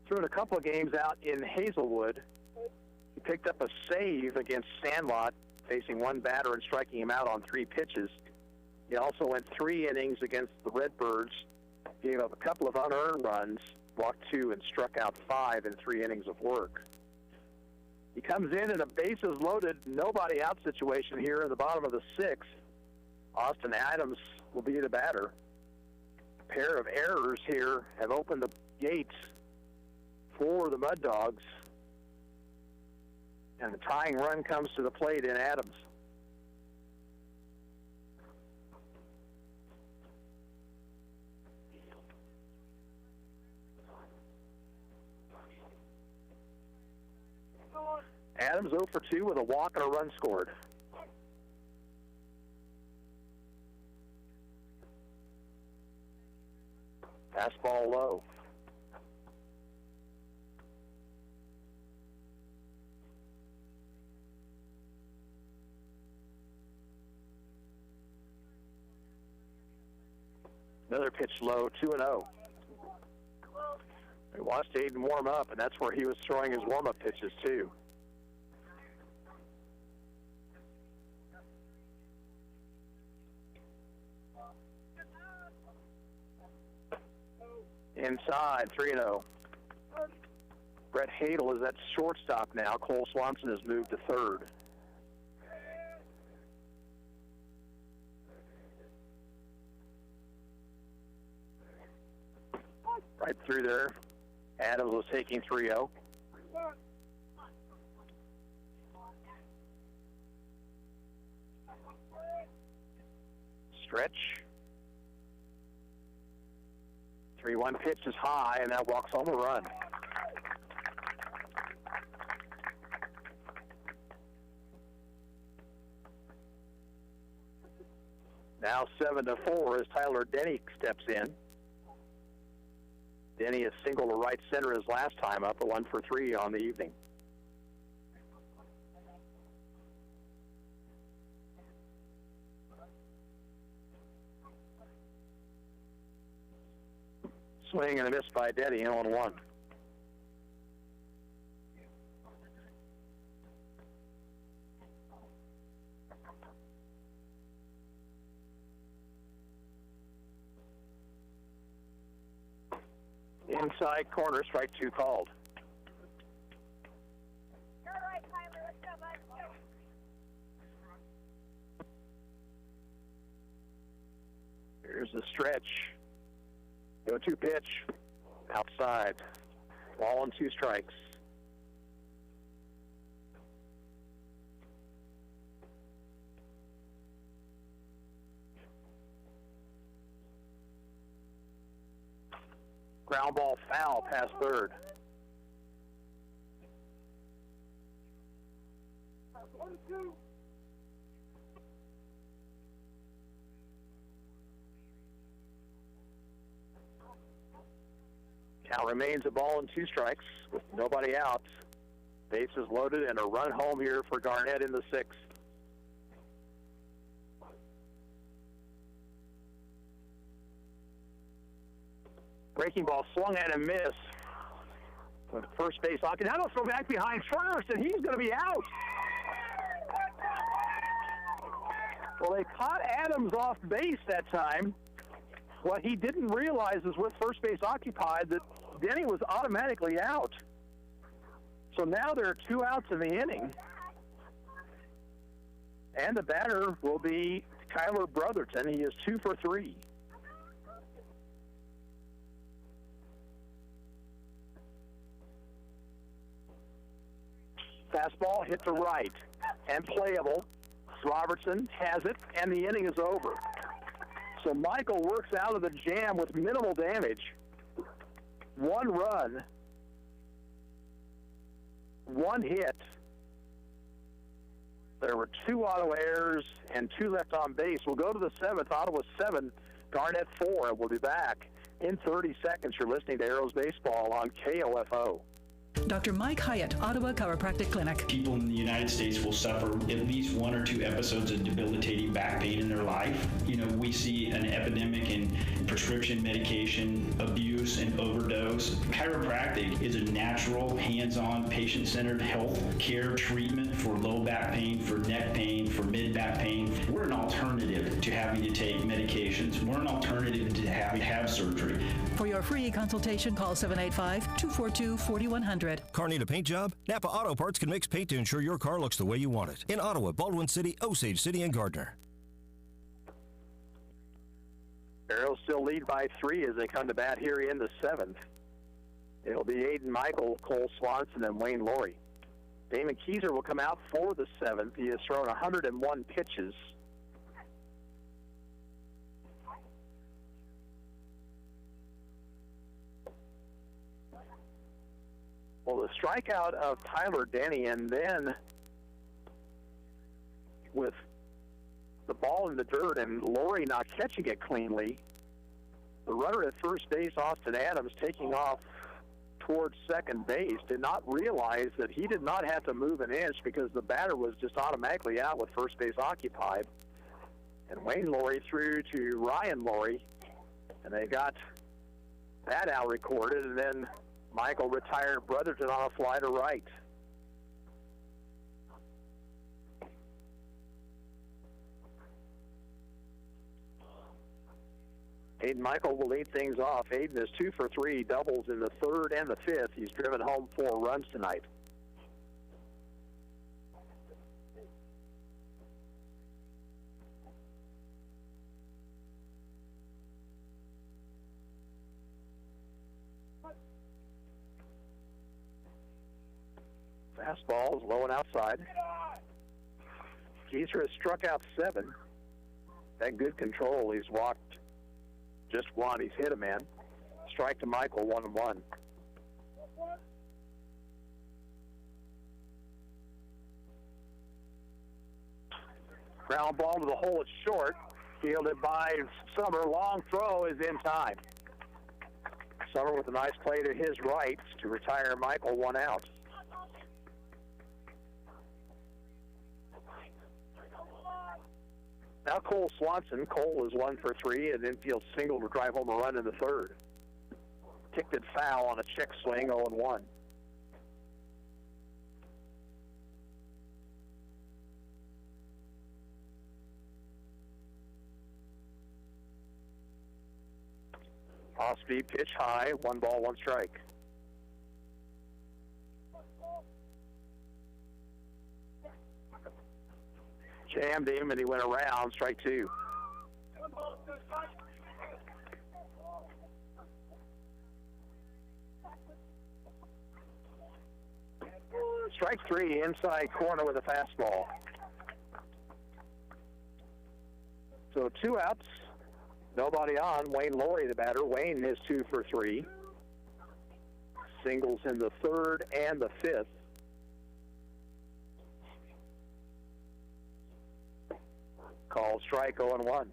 Threw in a couple of games out in Hazelwood. He picked up a save against Sandlot, facing one batter and striking him out on 3 pitches. He also went 3 innings against the Redbirds, gave up a couple of unearned runs, walked 2, and struck out 5 in 3 innings of work. He comes in a bases-loaded, nobody-out situation here in the bottom of the 6th. Austin Adams will be the batter. A pair of errors here have opened the gates for the Mud Dogs, and the tying run comes to the plate in Adams. Adams 0 for 2 with a walk and a run scored. Fastball low. Another pitch low, 2-0. We watched Aiden warm up, and that's where he was throwing his warm-up pitches, too. Inside, 3-0. Brett Hadel is at shortstop now. Cole Swanson has moved to third. Right through there. Adams was taking 3-0. Stretch. 3-1 pitch is high, and that walks home a run. Now 7-4 as Tyler Denny steps in. Denny is single to right center his last time up, a 1 for 3 on the evening. Swing and a miss by Denny, 0-1. Inside corner, strike 2 called. Here's the stretch. 0-2 pitch. Outside. Ball and 2 strikes. Ground ball foul past third. Count remains a ball and 2 strikes with nobody out. Bases loaded and a run home here for Garnett in the 6th. Breaking ball swung at and missed. First base, now they'll throw back behind first, and he's going to be out. Well, they caught Adams off base that time. What he didn't realize is with first base occupied that Denny was automatically out. So now there are 2 outs in the inning. And the batter will be Kyler Brotherton. He is 2 for 3. Fastball hit to right and playable. Robertson has it, and the inning is over. So Michael works out of the jam with minimal damage. 1 run, 1 hit. There were 2 auto errors and 2 left on base. We'll go to the 7th. Ottawa 7, Garnett 4. We'll be back in 30 seconds. You're listening to Arrows Baseball on KOFO. Dr. Mike Hyatt, Ottawa Chiropractic Clinic. People in the United States will suffer at least 1 or 2 episodes of debilitating back pain in their life. We see an epidemic in prescription medication abuse and overdose. Chiropractic is a natural, hands-on, patient-centered health care treatment for low back pain, for neck pain, for mid-back pain. We're an alternative to having to take medications. We're an alternative to having to have surgery. For your free consultation, call 785-242-4100. Car need a paint job? Napa Auto Parts can mix paint to ensure your car looks the way you want it. In Ottawa, Baldwin City, Osage City, and Gardner. Arrows still lead by 3 as they come to bat here in the 7th. It'll be Aiden Michael, Cole Swanson, and Wayne Laurie. Damon Keyser will come out for the 7th. He has thrown 101 pitches. Well, the strikeout of Tyler Denny, and then with the ball in the dirt and Laurie not catching it cleanly, the runner at first base, Austin Adams, taking off towards second base, did not realize that he did not have to move an inch because the batter was just automatically out with first base occupied. And Wayne Laurie threw to Ryan Laurie, and they got that out recorded, and then Michael retired Brotherton on a fly to right. Aiden Michael will lead things off. Aiden is 2 for 3, doubles in the 3rd and the 5th. He's driven home 4 runs tonight. Fastball is low and outside. Keyser has struck out 7. That good control. He's walked just 1. He's hit a man. Strike to Michael, 1-1. Ground ball to the hole at short. Fielded by Summer. Long throw is in time. Summer with a nice play to his right to retire Michael, 1 out. Now Cole Swanson. Cole is 1 for 3, an infield single to drive home a run in the 3rd. Kicked it foul on a check swing, 0-1. Off-speed pitch high, 1 ball, 1 strike. Jammed him, and he went around. Strike 2. Strike 3, inside corner with a fastball. So 2 outs, nobody on. Wayne Laurie, the batter. Wayne is 2 for 3. Singles in the 3rd and the 5th. Called strike, 0-1.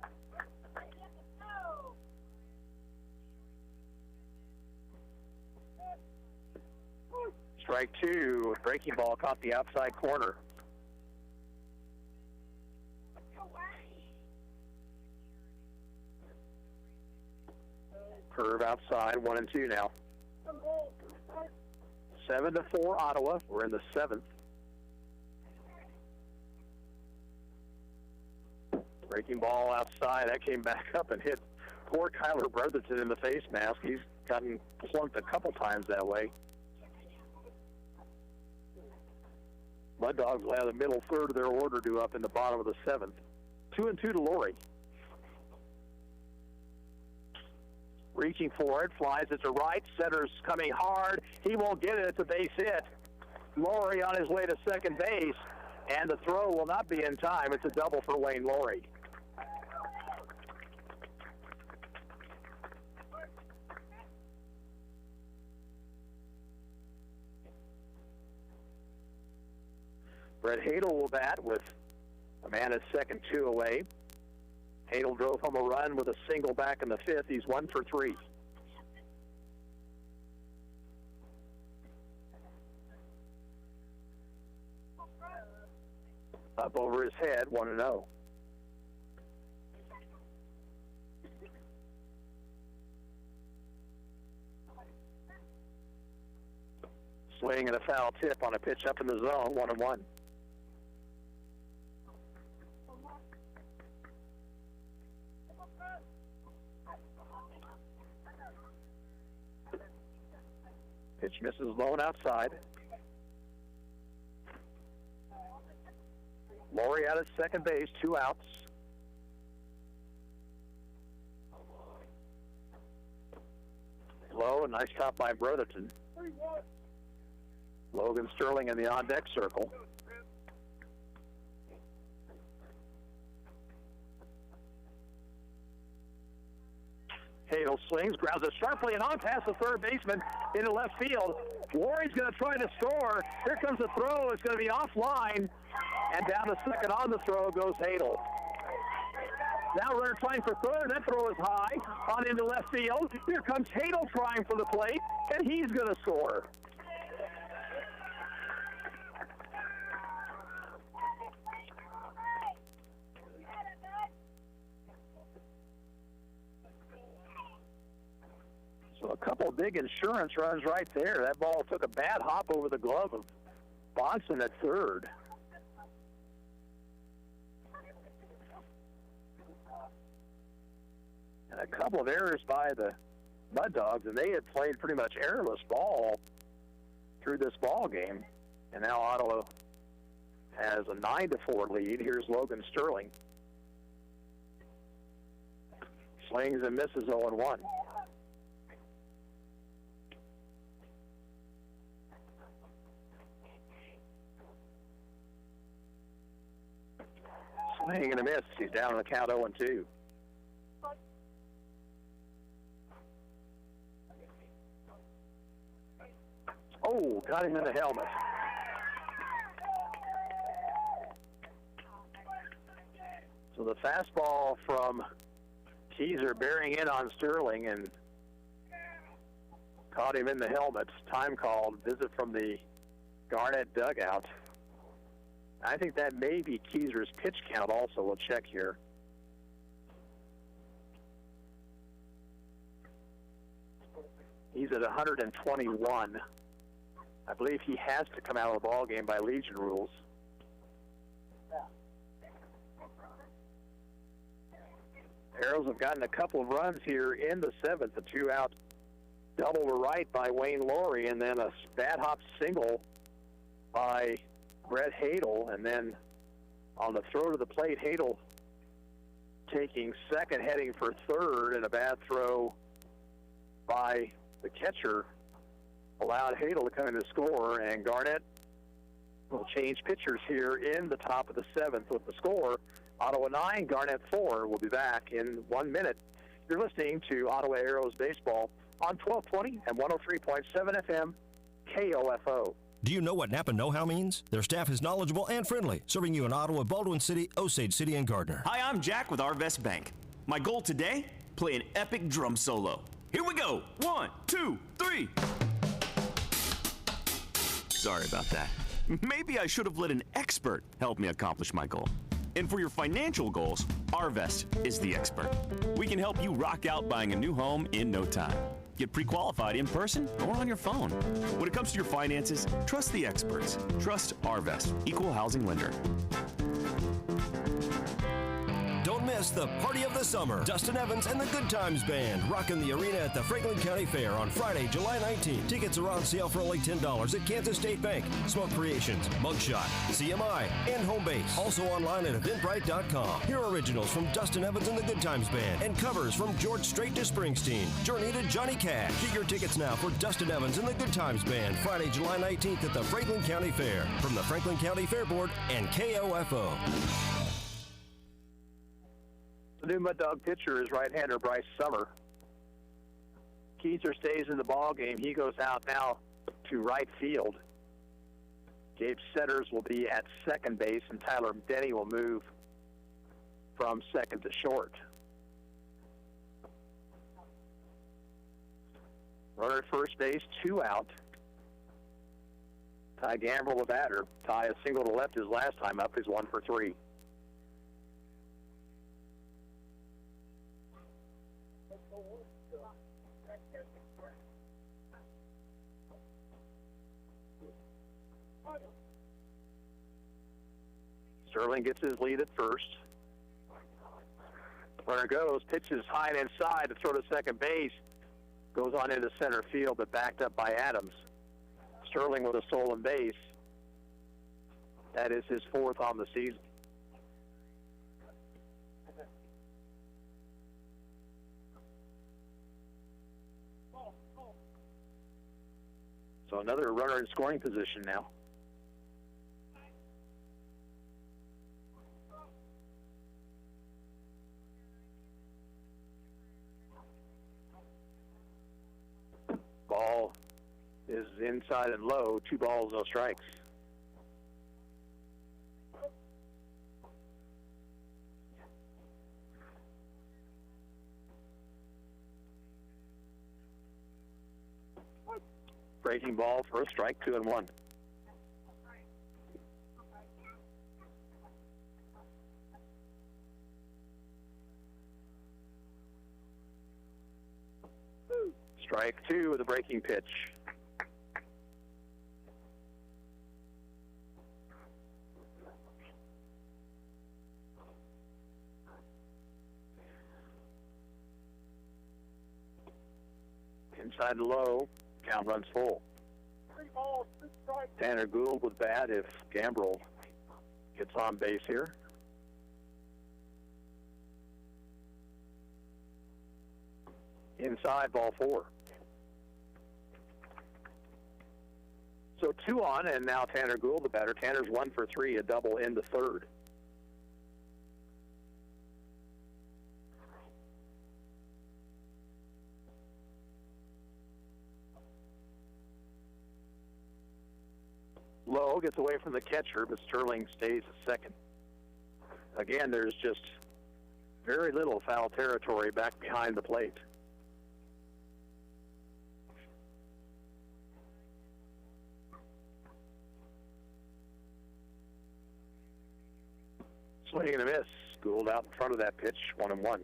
Strike 2, breaking ball caught the outside corner. Curve outside, 1-2 now. 7-4 Ottawa. We're in the 7th. Breaking ball outside. That came back up and hit poor Kyler Brotherton in the face mask. He's gotten plunked a couple times that way. Mud Dogs will have the middle third of their order due up in the bottom of the 7th. 2-2 to Laurie. Reaching for it, flies it to right. Center's coming hard. He won't get it. It's a base hit. Laurie on his way to second base, and the throw will not be in time. It's a double for Wayne Laurie. Brett Hadel will bat with a man at second, 2 away. Hadel drove home a run with a single back in the 5th. He's 1 for 3. Up over his head, 1-0. Swing and a foul tip on a pitch up in the zone, 1-1. Pitch misses low and outside. Laurie out at second base, 2 outs. Low, a nice top by Brotherton. Logan Sterling in the on-deck circle. Hadel swings, grounds it sharply and on past the third baseman into left field. Laurie's going to try to score. Here comes the throw. It's going to be offline. And down to second on the throw goes Hadel. Now runner trying for third. That throw is high on into left field. Here comes Hadel trying for the plate, and he's going to score. So a couple of big insurance runs right there. That ball took a bad hop over the glove of Bonson at third. And a couple of errors by the Mud Dogs, and they had played pretty much errorless ball through this ball game. And now Ottawa has a 9-4 lead. Here's Logan Sterling. Slings and misses 0-1. Swing and a miss. He's down on the count 0-2. Oh, got him in the helmet. So the fastball from Keyser bearing in on Sterling and caught him in the helmet. Time called. Visit from the Garnett dugout. I think that may be Keyser's pitch count also. We'll check here. He's at 121. I believe he has to come out of the ball game by Legion rules. Arrows have gotten a couple of runs here in the 7th. A 2-out double to right by Wayne Laurie, and then a bat hop single by Brett Hadel, and then on the throw to the plate, Hadel taking second, heading for third, and a bad throw by the catcher allowed Hadel to come in to score, and Garnett will change pitchers here in the top of the 7th with the score. Ottawa 9, Garnett 4. We'll be back in 1 minute. You're listening to Ottawa Arrows Baseball on 1220 and 103.7 FM KOFO. Do you know what Napa Know-How means? Their staff is knowledgeable and friendly, serving you in Ottawa, Baldwin City, Osage City, and Gardner. Hi, I'm Jack with Arvest Bank. My goal today, play an epic drum solo. Here we go. 1, 2, 3. Sorry about that. Maybe I should have let an expert help me accomplish my goal. And for your financial goals, Arvest is the expert. We can help you rock out buying a new home in no time. Get pre-qualified in person or on your phone. When it comes to your finances, trust the experts. Trust Arvest, Equal Housing Lender. Don't miss the party of the summer. Dustin Evans and the Good Times Band rocking the arena at the Franklin County Fair on Friday, July 19th. Tickets are on sale for only $10 at Kansas State Bank, Smoke Creations, Mugshot, CMI, and Home Base. Also online at eventbrite.com. Hear originals from Dustin Evans and the Good Times Band and covers from George Strait to Springsteen, Journey to Johnny Cash. Get your tickets now for Dustin Evans and the Good Times Band Friday, July 19th at the Franklin County Fair. From the Franklin County Fair Board and KOFO. The new Mud Dog pitcher is right-hander Bryce Summer. Keyser stays in the ball game. He goes out now to right field. Gabe Setters will be at second base, and Tyler Denny will move from second to short. Runner at first base, 2 out. Ty Gambrell, the batter. Ty, a single to left his last time up, is 1 for 3. Sterling gets his lead at first. Runner goes, pitches high and inside to throw to second base. Goes on into center field, but backed up by Adams. Sterling with a stolen base. That is his 4th on the season. So another runner in scoring position now. Ball is inside and low. 2 balls, no strikes. Breaking ball for a strike, 2-1. Strike 2 with a breaking pitch. Inside low, count runs full. 3 balls, 2 strikes. Tanner Gould with bat if Gambrell gets on base here. Inside, ball 4. So 2 on, and now Tanner Gould, the batter. Tanner's 1 for 3, a double in the 3rd. Lowe gets away from the catcher, but Sterling stays at second. Again, there's just very little foul territory back behind the plate. Swing and a miss. Gould out in front of that pitch, 1-1.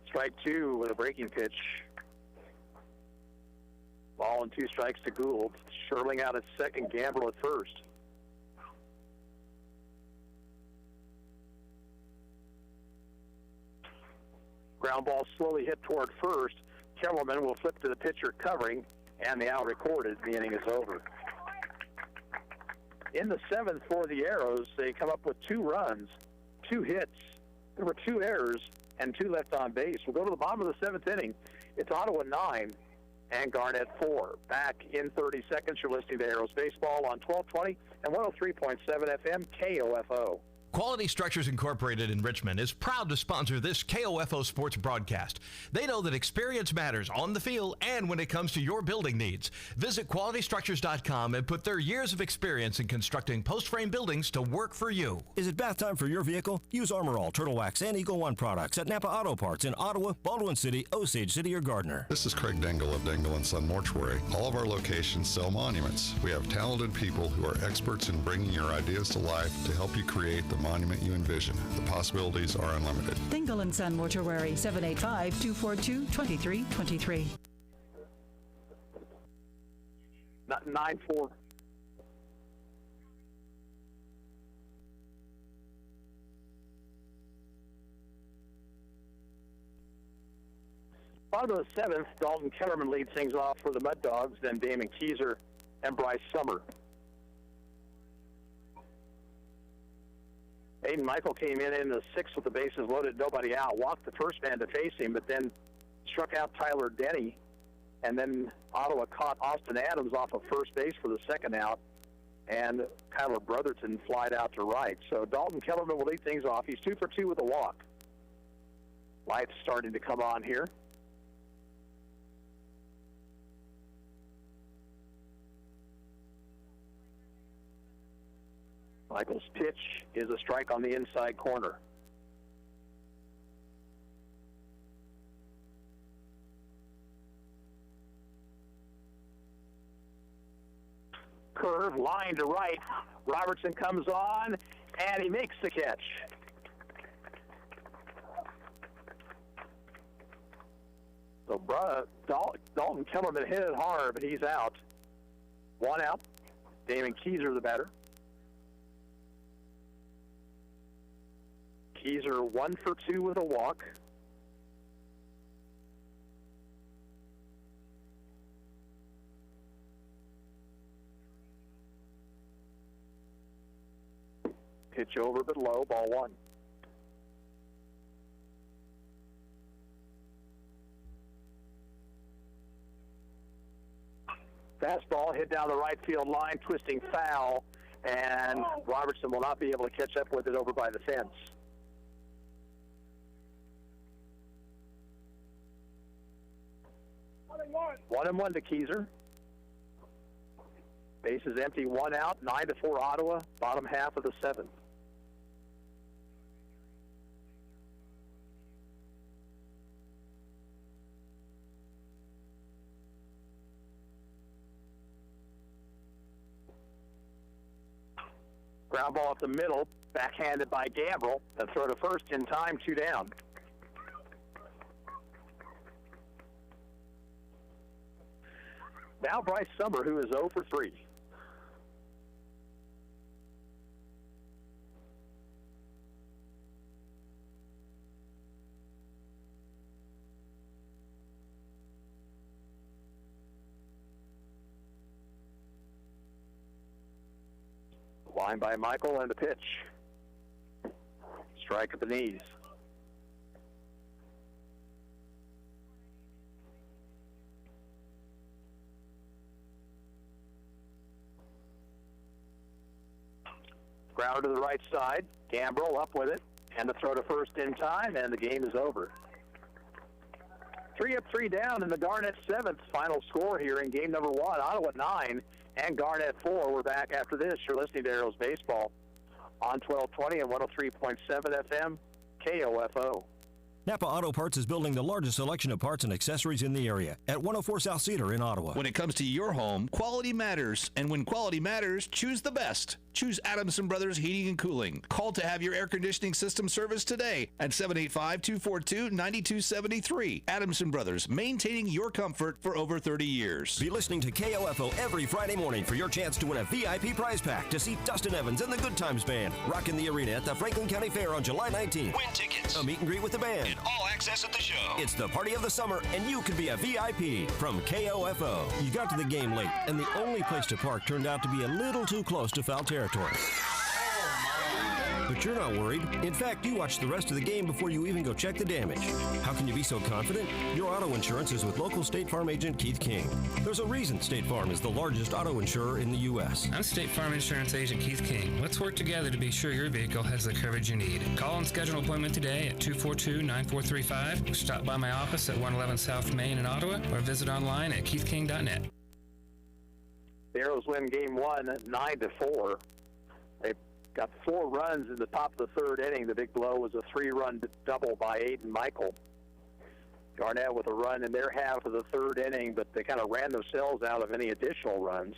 Strike 2 with a breaking pitch. Ball and 2 strikes to Gould. Sherling out at second, Gambrell at first. Ground ball slowly hit toward first. Kellerman will flip to the pitcher covering, and the out recorded. The inning is over. In the 7th for the Arrows, they come up with 2 runs, 2 hits. There were 2 errors and 2 left on base. We'll go to the bottom of the 7th inning. It's Ottawa 9 and Garnett 4. Back in 30 seconds, you're listening to Arrows Baseball on 1220 and 103.7 FM KOFO. Quality Structures Incorporated in Richmond is proud to sponsor this KOFO sports broadcast. They know that experience matters on the field and when it comes to your building needs. Visit qualitystructures.com and put their years of experience in constructing post-frame buildings to work for you. Is it bath time for your vehicle? Use Armor All, Turtle Wax, and Eagle One products at Napa Auto Parts in Ottawa, Baldwin City, Osage City, or Gardner. This is Craig Dingle of Dingle & Son Mortuary. All of our locations sell monuments. We have talented people who are experts in bringing your ideas to life to help you create the monument you envision. The possibilities are unlimited. Dingle & Son Mortuary, 785-242-2323. 9-4. Bottom of the seventh, Dalton Kellerman leads things off for the Mud Dogs, then Damon Keyser and Bryce Summer. Aiden Michael came in the sixth with the bases loaded, nobody out, walked the first man to face him, but then struck out Tyler Denny, and then Ottawa caught Austin Adams off of first base for the second out, and Kyler Brotherton flied out to right. So Dalton Kellerman will lead things off. He's 2 for 2 with a walk. Lights starting to come on here. Michael's pitch is a strike on the inside corner. Curve, line to right. Robertson comes on, and he makes the catch. So Dalton Kellerman hit it hard, but he's out. One out. Damon Keyser the batter. Keyser 1 for 2 with a walk. Pitch over but low, ball one. Fastball hit down the right field line, twisting foul, and Robertson will not be able to catch up with it over by the fence. 1-1 to Keyser. Base is empty, one out, 9-4 Ottawa, bottom half of the seventh. Ground ball up the middle, backhanded by Gambrell, and throw to first in time, 2 down. Now Bryce Summer, who is 0 for 3. Line by Michael and the pitch. Strike at the knees. Ground to the right side. Gambrell up with it. And the throw to first in time, and the game is over. 3 up, 3 down in the Garnett 7th. Final score here in game number 1. Ottawa 9 and Garnett 4. We're back after this. You're listening to Arrows Baseball on 1220 and 103.7 FM, KOFO. Napa Auto Parts is building the largest selection of parts and accessories in the area at 104 South Cedar in Ottawa. When it comes to your home, quality matters. And when quality matters, choose the best. Choose Adamson Brothers Heating and Cooling. Call to have your air conditioning system serviced today at 785-242-9273. Adamson Brothers, maintaining your comfort for over 30 years. Be listening to KOFO every Friday morning for your chance to win a VIP prize pack to see Dustin Evans and the Good Times Band rocking the arena at the Franklin County Fair on July 19th. Win tickets, a meet and greet with the band, and all access at the show. It's the party of the summer, and you could be a VIP from KOFO. You got to the game late, and the only place to park turned out to be a little too close to foul territory. But you're not worried. In fact, you watch the rest of the game before you even go check the damage. How can you be so confident? Your auto insurance is with local State Farm agent Keith King. There's a reason State Farm is the largest auto insurer in the U.S. I'm State Farm Insurance Agent Keith King. Let's work together to be sure your vehicle has the coverage you need. Call and schedule an appointment today at 242-9435. Stop by my office at 111 South Main in Ottawa or visit online at keithking.net. The Arrows win game 1 9-4. They got 4 runs in the top of the third inning. The big blow was a 3-run double by Aiden Michael. Garnett with a run in their half of the third inning, but they kind of ran themselves out of any additional runs.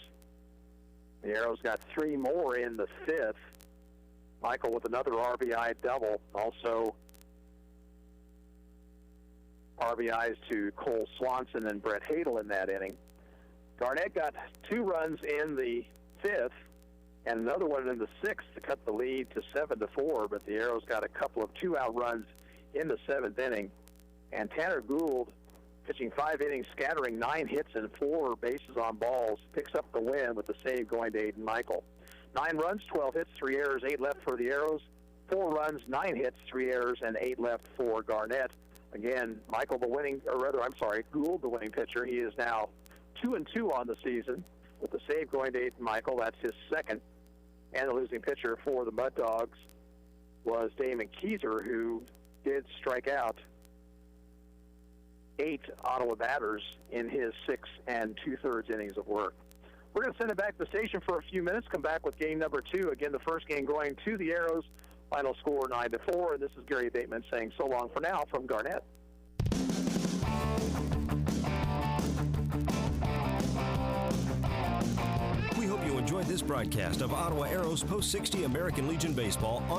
The Arrows got 3 more in the 5th. Michael with another RBI double. Also RBIs to Cole Swanson and Brett Hadel in that inning. Garnett got 2 runs in the 5th and another one in the 6th to cut the lead to 7-4, but the Arrows got a couple of 2-out runs in the 7th inning. And Tanner Gould, pitching 5 innings, scattering 9 hits and 4 bases on balls, picks up the win with the save going to Aiden Michael. 9 runs, 12 hits, 3 errors, 8 left for the Arrows. 4 runs, 9 hits, 3 errors, and 8 left for Garnett. Again, Gould, the winning pitcher. He is now 2-2 on the season with the save going to Aiden Michael. That's his second. And the losing pitcher for the Mud Dogs was Damon Keyser, who did strike out 8 Ottawa batters in his 6 2/3 innings of work. We're going to send it back to the station for a few minutes, come back with game number 2. Again, the first game going to the Arrows. Final score 9-4. And this is Gary Bateman saying so long for now from Garnett. We hope you enjoyed this broadcast of Ottawa Arrows Post 60 American Legion Baseball on